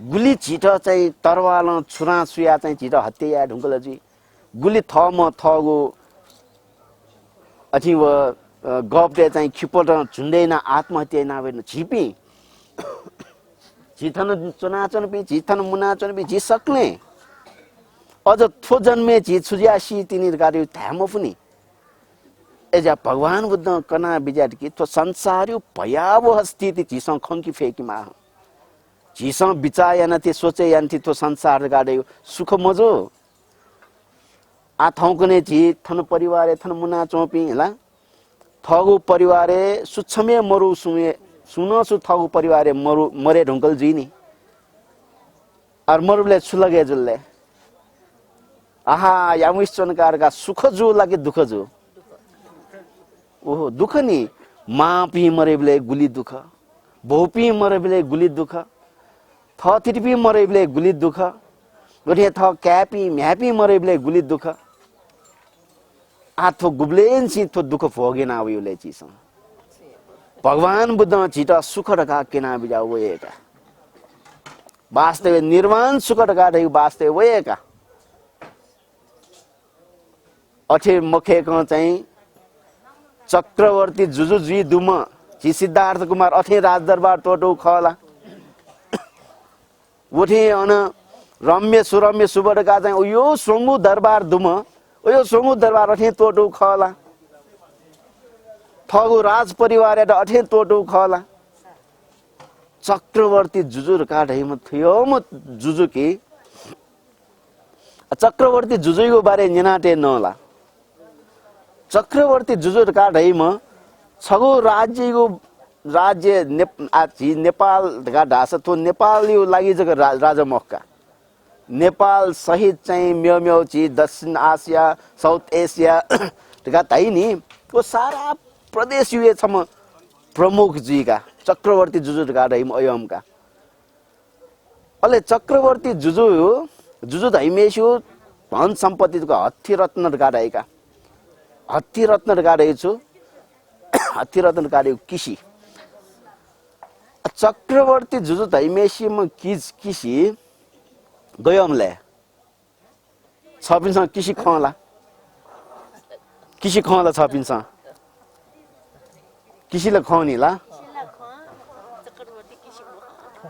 गुली छिट चाहिँ तरवाल छुरा सुया चाहिँ छिट हत्या ढुङ्कल जी गुली थम थगो अथि व गपले चाहिँ खिपट झुन्डेन आत्महत्या नावेन झिपी झिथन चुनाचन पि झिथन मुनाचन पि झि सक्ने अझ थो जन्मे झि छुज्यासी तिनी गाडी थामो पनि एजा भगवान बुद्ध कना बिजाट कि तो संसार भयावह स्थिति झिसँग खङ्की फेकीमा झिसँग बिचायन ती सोचे यान्थी तो संसार गाडे सुख मजो आ थौकने झि थन परिवार थन मुना चौपी होला थगु परिवारे सुच्छमे मरु सुमे सुनो सु थगु परिवारे मरु मरे ढुङ्कल जिनी और मरुले छुलगे जुल्ले आहा यामुश्चनकार का सुख जो लागे दुख जो ओहो दुख नि माँ पी मरे बेले गुली दुख बहु पी मरे बेले गुली दुख थ तिरपी मरे बेले गुली दुख गठे थ क्यापी म्यापी मरे बेले गुली दुख आथो गुब्लेन सी थो दुख फोगे ना उले चीज भगवान बुद्ध छिटा सुख रखा केना बिजा वएका वास्तव निर्वाण सुख रखा दै वास्तव वएका अठे मखे क चाहिँ चक्रवर्ती जुजुजी दुम जी सिद्धार्थ कुमार अठे राजदरबार टोटो खला उठे अन रम्य सुरम्य सुबडका चाहिँ यो सोंगु दरबार दुम यो सोंगु दरबार अठे टोटो खला थगु राज परिवार अठे टोटो खला चक्रवर्ती जुजुर काढैमा थियो म जुजु कि चक्रवर्ती जुजुको बारे निनाटे नला चक्रवर्ती जुजुर काढैमा छगो राज्यको राज्य नेपाल का ढासा तो नेपाल यो लागि जग राजा मक्का नेपाल सहित चाहिँ म्यौची दक्षिण एसिया साउथ एसिया का तै नि वो सारा प्रदेश युए छम प्रमुख जी का चक्रवर्ती जुजु का रहिम अयम का अले चक्रवर्ती जुजु जुजु धैमेशु धन सम्पत्ति को हत्ती रत्न का रहेका हत्ती रत्न का रहेछु हत्ती रत्न का रहे किसी चक्रवर्ती जुजु धैमेशी म किसी गयमले छपिन्छ किसी खला छपिन्छ किसीले खनी ला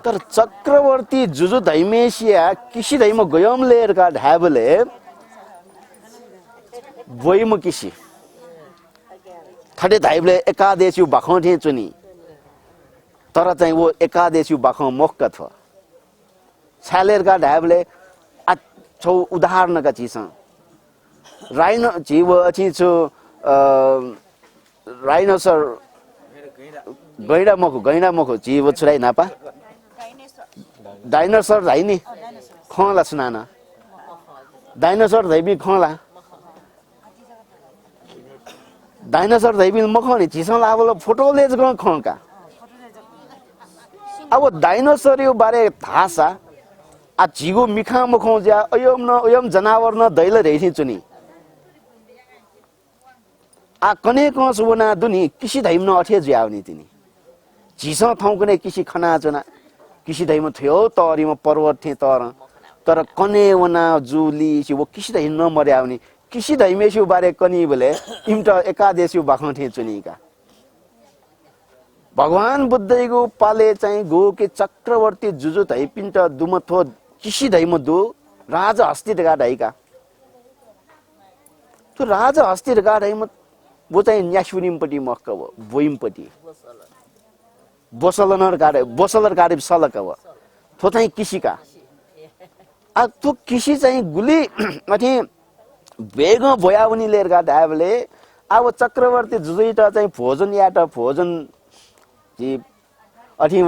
तर चक्रवर्ती जुजु धैमेशिया किसी धैम गयमले का ढाबले वइम किसी खडे धाइबले एकादेशी बाखौठे चुनी तर चाहिँ वो एकादेशी बाखौ मोक्क थियो छालेरका ढाबले छौ उदाहरण का चीज राइनो जीव अछि छु राइनोसर गैंडा मखो जीव छुराई नापा डाइनोसर धाइनी खला सुनाना डाइनोसर धाइबी खला डाइनोसर धाइबी मखनी झिसं लाबल फोटोले जग खका अब डाइनोसर यो बारे थासा आ झिगो मिखा मखौ ज्या अयम जनावर न दैल रहिछि चुनी आ कने क सुबना दुनी किसी धैम न अठे ज्याउनी तिनी झिसं थौ कने किसी खना चना किसी धैम थियो तरिम पर्वत थे तर कने वना जुली छि वो किसी धैम न मर्याउनी किसी धैमेशु बारे कनी बोले इमटा एकादेशी बाखौ थे चुनी का भगवान बुद्धको पाले चाहिँ गो के चक्रवर्ती जुजु धै पिन्ट दुमथो किसी धैम दु राजा हस्ती ढका ढैका तो राजा हस्ती ढका ढैम वो चाहिँ न्यासुनिमपट्टि मक्क हो बोइमपट्टि बोसलर गाडी सलक हो तो चाहिँ किसीका आ तो किसी चाहिँ गुली अथि बेग भयाउनी लेर का ढाबले अब चक्रवर्ती जुजुइटा चाहिँ भोजन याटा भोजन जी अथि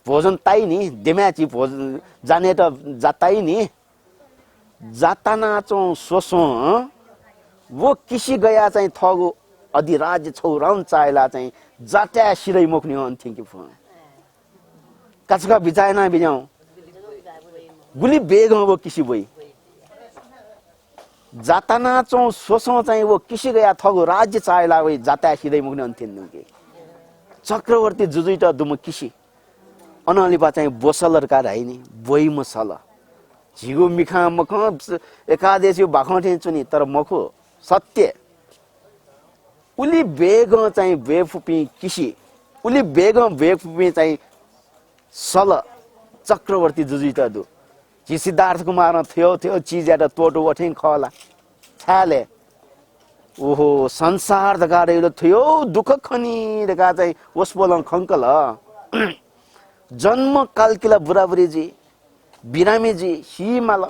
भोजन ताई नि देम्याची भोजन जाने त जाताई नि जाता नाचो सोसो वो किसी गया चाहिँ थगो अधिराज्य छौराउन चाहेला चाहिँ जाट्या सिरै मुख्ने हो थिंकि फोन कचका बिचाए ना बिजाऊ गुली बेग वो किसी बोई जाताना चौ सोसो चाहिँ वो किसी गया थगो राज्य चाहेला वही जाता सिधै मुग्ने अन्त्यन के चक्रवर्ती जुजुइटा दुम किसी अनलिपा चाहिँ बोसलर का राइनी बोई मसल झिगो मिखा मख एकादेशी भाखौ चुनी तर मखो सत्य उली बेग चाहिँ बेफुपी किसी उली बेग बेफुपी चाहिँ सल चक्रवर्ती जुजुइटा दु जी सिद्धार्थ कुमार थियो थियो चीज एउटा तोटो वठिन खला छाले ओहो संसार दगा रेलो थियो दुख खनी दगा चाहिँ ओस बोलन खंकल जन्म कालकिला बुराबुरी जी बिरामी जी हिमाल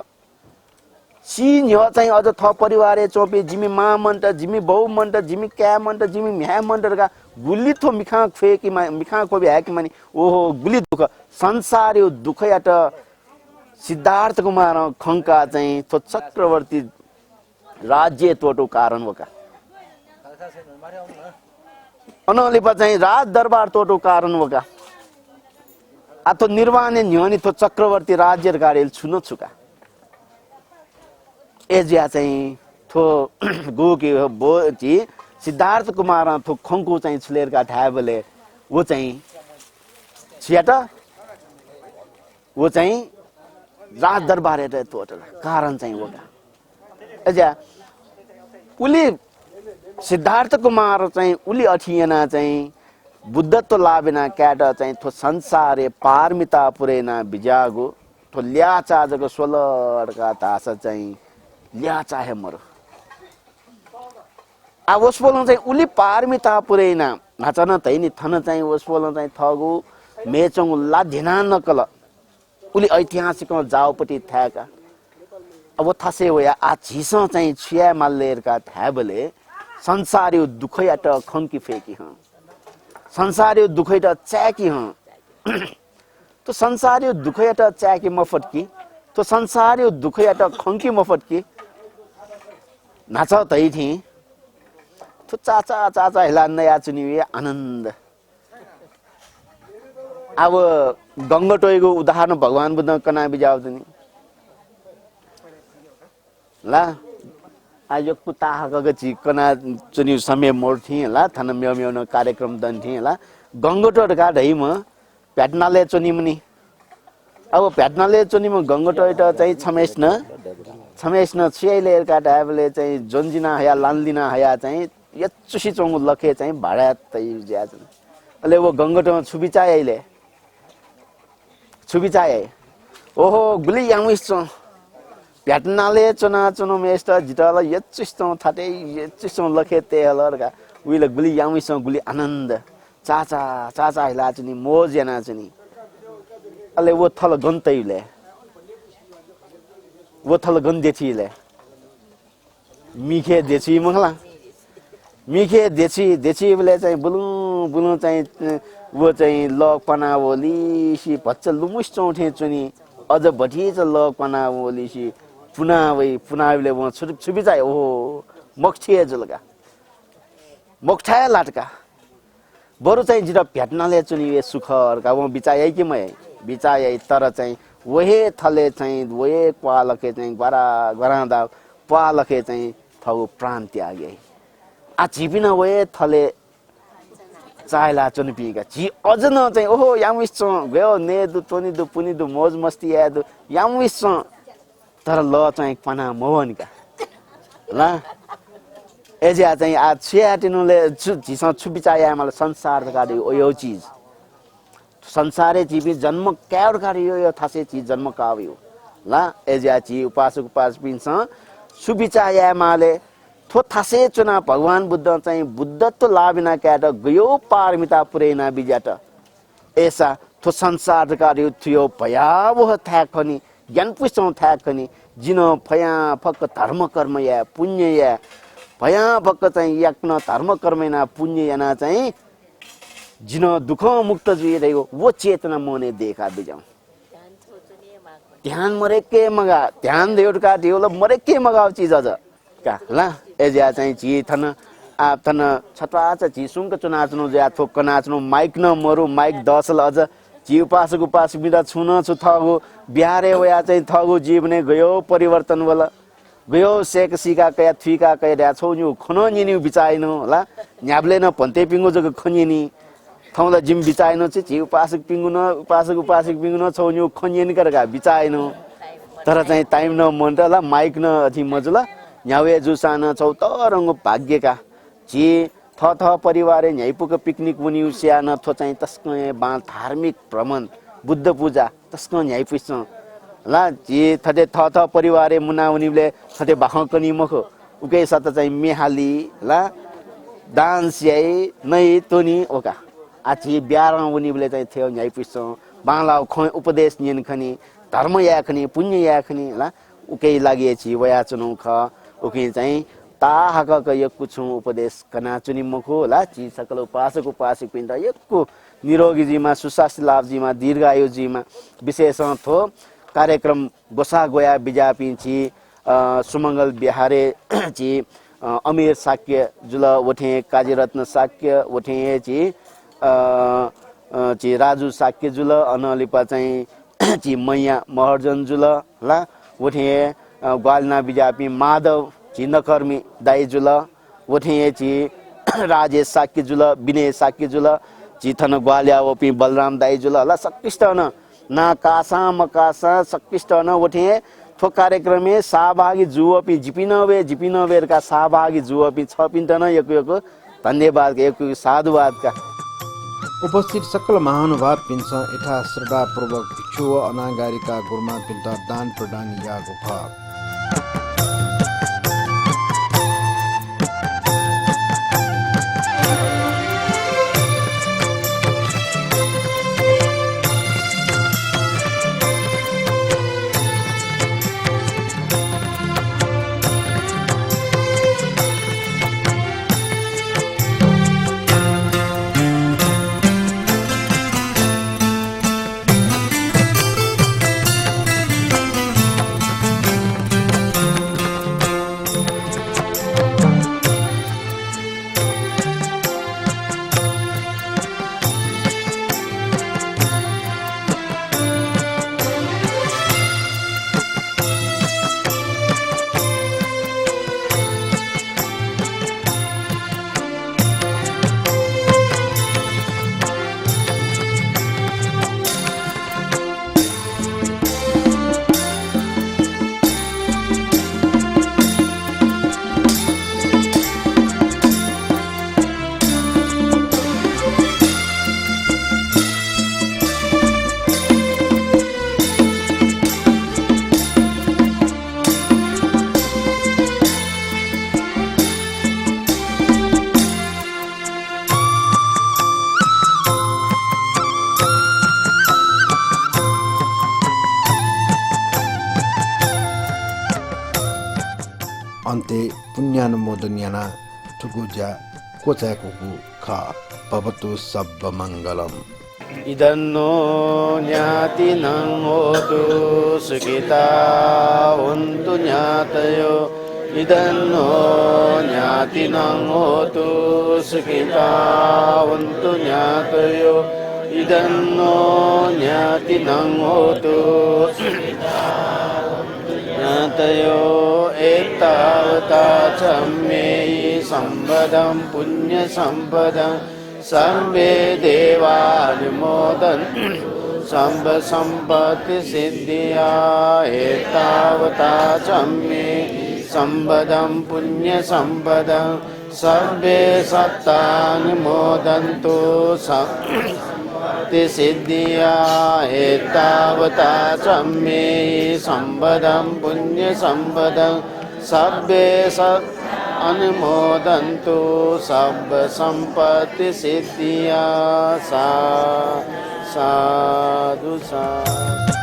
सी न्य चाहिँ अझ थ परिवार चोपी जिमी मा मन्ट जिमी बहु मन्ट जिमी क्या मन्ट जिमी म्या मन्ट दगा गुली थो मिखा खे कि मिखा को भी है कि मानी ओहो गुली दुख संसार यो दुख याट सिद्धार्थ कुमार खंका चाहिँ तो चक्रवर्ती राज्य तोटो कारण वका अनलिपा चाहिँ राज दरबार तोटो कारण वका आतो निर्वाण न्योनी तो चक्रवर्ती राज्य गाडेल छुनो छुका एजिया चाहिँ थो गो के बो जी सिद्धार्थ कुमार थो खंको चाहिँ छुलेर का ढाबले वो चाहिँ छियाटा वो चाहिँ राज दरबार हेटे तोटल कारण चाहिँ वका एजिया उली सिद्धार्थ कुमार चाहिँ उली अठिएना चाहिँ बुद्धत्व लाभेना क्याटा चाहिँ थो संसारे पारमिता पुरेना बिजागो थो ल्याचा जगो सोलडका तासा चाहिँ ल्याचा है मरो आ ओस बोलन चाहिँ उली पारमिता पुरेना नाचन तैनी थन चाहिँ ओस बोलन चाहिँ थगु मेचोङ ला धिना नकल उली ऐतिहासिक जाओपट्टि थ्याका अब थासे वया आ झिसो चाहिँ छिया माल्लेरका थ्याबले संसारी दुखैयाट खंकी फेकी हँ संसारी दुखैटा च्याकी हँ तो संसारी दुखैयाट च्याकी मफटकी तो संसारी दुखैयाट खंकी मफटकी नाच तै थी तो चाचा चाचा हिला नया चुनिवे आनन्द अब गंगटोयको उदाहरण भगवान बुद्ध कना बिजाउ दिनी ला आज कुत्ता हकको ची कना चुनि समय मोड थी ला थन म्यो म्यो न कार्यक्रम दन थी ला गंगटो का ढई म प्याटनाले चुनि मुनि अब प्याटनाले चुनि म गंगटो त चाहिँ छमेस न छियले का ढाबले चाहिँ जोन्जिना हया लान्दिना हया चाहिँ यचुसी चोंगु लखे चाहिँ भाडा तै ज्या अले वो गंगटो छुबिचायले छुबिचाय ओहो गुली यामिस प्याटनाले चुना चुनो मेस्ट जिटाला यचुस्तो थाटे यचुस्तो लखे ते हलरका उइले गुली यामिस गुली आनन्द चाचा चाचा हिला चुनी मोज याना चुनी अले वो थल गन्तैले वो थल गन्देछीले मिखे देछी मंगला मिखे देछी देछी बेले चाहिँ बुलु बुलु चाहिँ वो चाहिँ लक पनावली सी भच्च लुमुस चौठे चुनी अझ भटी च लक पनावली सी पुनावले वो छुबी चाहिँ ओहो मक्ठिए जुलगा मक्ठाया लाटका बरु चाहिँ जिरा भेट्नाले चुनी सुखरका वो बिचायै कि मै बिचायै तर चाहिँ वहे थले चाहिँ वहे पालके चाहिँ गरा गरादा पालके चाहिँ थौ प्राण त्यागे आ झिपिन वहे थले चाइला चुनि पिगा झि अझ न चाहिँ ओहो यामिस गयो ने दु तोनी दु पुनी दु मौज मस्ती या दु यामिस तर ल चाहिँ पना मोहनका ल एजिया चाहिँ आ छियाटिनुले झिसँग छुबिचाया मलाई संसार गाडी ओ यो चीज संसारे जीवी जन्म क्याड गाडी यो थासे चीज जन्म काव्यो ल एजिया ची उपासक उपासपिन्छ सुबिचाया माले थो थासे चुना भगवान बुद्ध चाहिँ बुद्धत्व लाभिना क्याड गयो पारमिता पुरेना बिजाट ऐसा थो संसार गाडी थियो भयावह थ्याखनी ज्ञान पुस्तौं थ्याखनी जिन फया फक धर्म कर्म या पुण्य या भया फक चाहिँ याक्न धर्म कर्मेना पुण्य याना चाहिँ जिन दुख मुक्त जुइरहेको वो चेतना मोने देखा बिजाऊ ध्यान मरे के मगा ध्यान देउका देउल मरे के मगाउ चीज अझ का ल एजिया चाहिँ ची थन आ थन छटवा ची सुंक चुनाच्नु ज्या थोक नाच्नु माइक न मरु माइक दसल अझ जी उपासक उपासक बिदा छुन छु थगो बिहारे वया चाहिँ थगो जीवने गयो परिवर्तन वाला गयो सेक सिका कया थुइका कया ड्या छौ न्यु खनो निनु बिचाइनो होला न्याब्ले न भन्ते पिंगो जग खनिनी थौला जिम बिचाइनो चाहिँ जी उपासक पिंगु न उपासक पिंगु न छौ न्यु खनिनी करका बिचाइनो तर चाहिँ टाइम न मन त ला माइक न अथि मजुला न्यावे जुसान छौ तरंग भाग्यका जी थ परिवारे न्याइपुक पिकनिक उनी उस्या न थो चाहिँ तस्क बा धार्मिक भ्रमण बुद्ध पूजा तस्क न्याइपुस ला जी थदे थ परिवारे मुना उनीले थदे बाखकनी मखो उके साथ चाहिँ मेहाली ला डान्स याइ नै तोनी ओका आछि ब्यारा उनीले चाहिँ थियो न्याइपुस बाला ख उपदेश निन खनी धर्म याखनी पुण्य याखनी ला उके लागि छि वया चुनौ ख उके चाहिँ ताहक यक्कु छु उपदेश कना चुनि मखो ला ची सकल उपासक उपासक पिंड यक्कु निरोगी जीमा सुशासन लाभ जीमा दीर्घायु जीमा विशेष थो कार्यक्रम गोसा गोया बिजापि छि सुमंगल बिहारे छि अमीर साक्य जुल वठे काजीरत्न साक्य वठे छि राजु साक्य जुल अनलिपा चाहिँ छि मैया महर्जन जुल ला वठे ग्वालना बिजापि माधव ची नकर्मी दाई जुल वठे ची राजेश साक्य जुल विनय साक्य जुल ची थन ग्वालिया वपि बलराम दाई जुल ला सकिष्ट न कासा मकासा सकिष्ट न वठे थो कार्यक्रमे सहभागी जुवपि जिपिनवेर का सहभागी जुवपि छ पिन्ट न यको धन्यवाद यको साधुवाद का उपस्थित सकल महानुभाव पिन्छ यथा श्रद्धापूर्वक भिक्षु व अनागारिका गुरुमा पिन्ट दान प्रदान यागो भ अन्ते पुण्यानुमोदन्याना ठुकुजा कोचाकुकु ख भवतु सब्ब मङ्गलम् इदन्नो ज्ञातिनं होतु सुखिता हुन्तु ज्ञातयो इदन्नो ज्ञातिनं होतु सुखिता हुन्तु ज्ञातयो इदन्नो ज्ञातिनं होतु ज्ञातयो एतावता चम्मेयि सम्पदं पुण्यसम्पदं सर्वे देवानुमोदन् सम्पत्ति सिद्धिया एतावता चम्मे सम्पदं पुण्यसम्पदं सर्वे सत्तानुमोदन्तु सम्पत्ति सिद्धिया एतावता चम्मे सम्पदं पुण्यसम्पदं सर्वे अनुमोदन्तु सब संपत्ति सिद्धिया साधु साधु।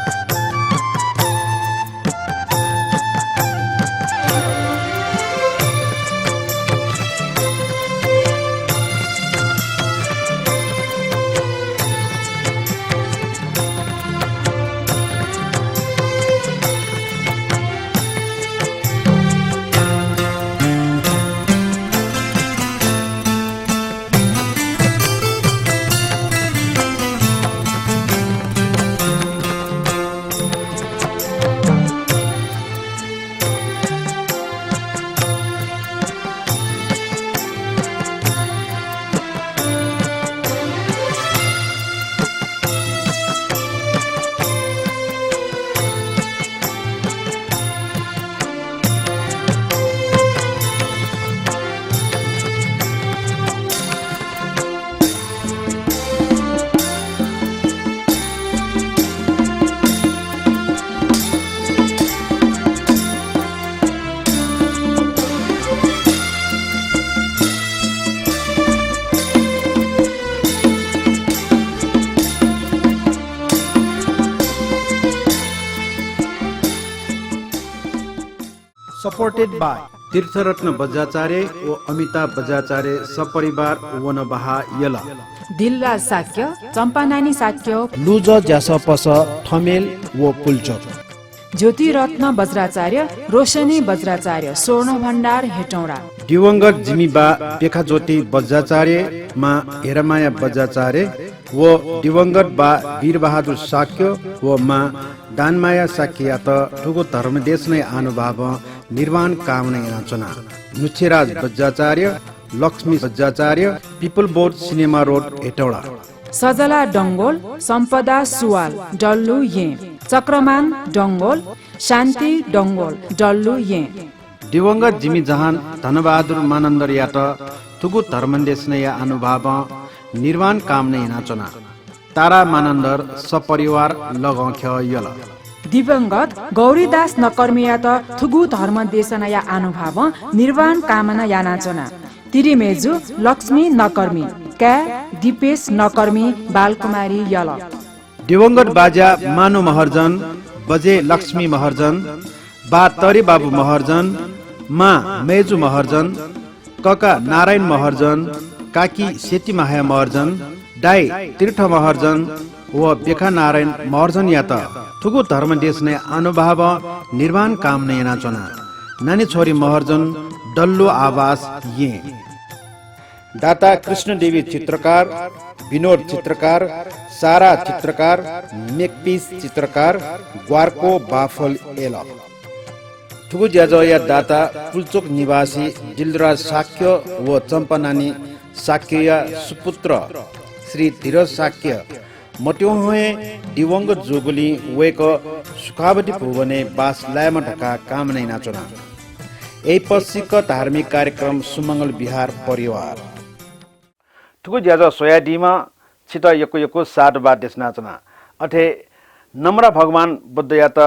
सपोर्टेड बाय तीर्थरत्न बज्राचार्य व अमिताभ बज्राचार्य सपरिवार वनबहा यल दिलराज शाक्य चम्पानानी शाक्य लुज ज्यास पस ठमेल व पुल्चोक ज्योतिरत्न बज्राचार्य रोशनी बज्राचार्य स्वर्ण भण्डार हेटौँडा दिवंगत जिमीबा पेखाज्योति बज्राचार्य मा हेरमाया बज्राचार्य व दिवंगत बा वीरबहादुर शाक्य व मा दानमाया शाक्य ठुगो धर्मदेश नै आनुभाव Nirvana Kamana Yachana Nuchheraj Bajracharya Laxmi Bajracharya Pipal board cinema road Hetauda Sajala Dangol Sampada Suwal Dallu ये चक्रमान डङ्गोल शान्ति डङ्गोल डल्लु ये दिवंगत जिमी जहान धनबहादुर मानन्दर यात तुगु धर्मदेश नै अनुभव निर्वाण कामना नाचना तारा मानन्दर सपरिवार लगौख्य यल दिवंगत गौरीदास नकर्मियात थुगु धर्म देशनया अनुभव निर्वाण कामना यानाचना तिरिमेजु लक्ष्मी नकर्मी क्या दिपेश नकर्मी बालकुमारी यल दिवंगत बाजा मानु महर्जन बजे लक्ष्मी महर्जन बा तरी बाबु महर्जन मा मेजु महर्जन कका नारायण महर्जन काकी सेती माया महर्जन दाई तीर्थ महर्जन व बेखा नारायण महर्जन या त थुगु धर्मदेश नै अनुभव निर्वाण काम नै नाचना नानी छोरी महर्जन डल्लो आवास ये दाता कृष्णदेवी चित्रकार विनोद चित्रकार सारा चित्रकार मेकपीस चित्रकार ग्वारको बाफल एल ठुगु ज्याजया दाता पुल्चोक निवासी दिलराज शाक्य व चम्पनानी शाक्य सुपुत्र श्री धीरज शाक्य मट्योहे दिवंगत जोगुली वेक सुखावती भुवने बास लायमा ढका कामनै नाचना ए पश्चिक धार्मिक कार्यक्रम सुमंगल बिहार परिवार ठुगु ज्याज सोयाडीमा छिट यको साड बा देश नाचना अठे नम्र भगवान बुद्धयात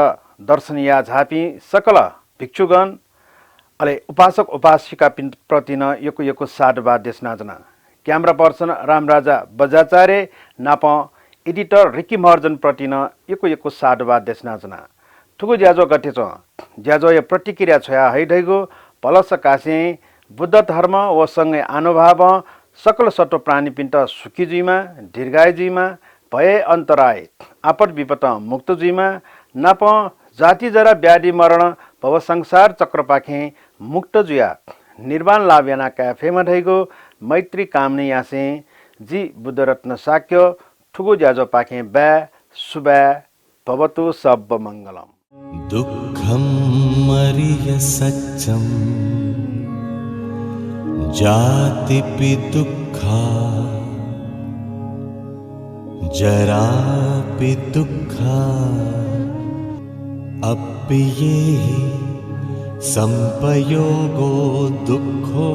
दर्शनीय झापी सकल भिक्षुगण अले उपासक उपासिका प्रति न यको साड बा देश नाचना क्यामेरा पर्सन रामराजा बज्राचार्य नाप एडिटर रिकी महर्जन प्रति न यको साड बा देश नाचना ठुगु ज्याजो गठे छ ज्याजो य प्रतिक्रिया छया हैढैगो पलस कासे बुद्ध धर्म व सँगै अनुभव सकल सटो प्राणीपिण्ड सुखीजुईमा दीर्घायुजुईमा भए अन्तराय आपद विपद मुक्तजुईमा नाप जाति जरा व्याधि मरण भव संसार चक्र पाखे मुक्त जुया निर्वाण लाभ्याना क्याफेमा ढैगो मैत्री कामने यासे जी बुद्धरत्न शाक्य ठुगो ज्याजो पाखे ब्या सुब्या भवतु सब मङ्गलम दुःखं मरिय सच्चम् जातिपि दुःखा जरापि दुःखा अप्येहि संपयोगो दुःखो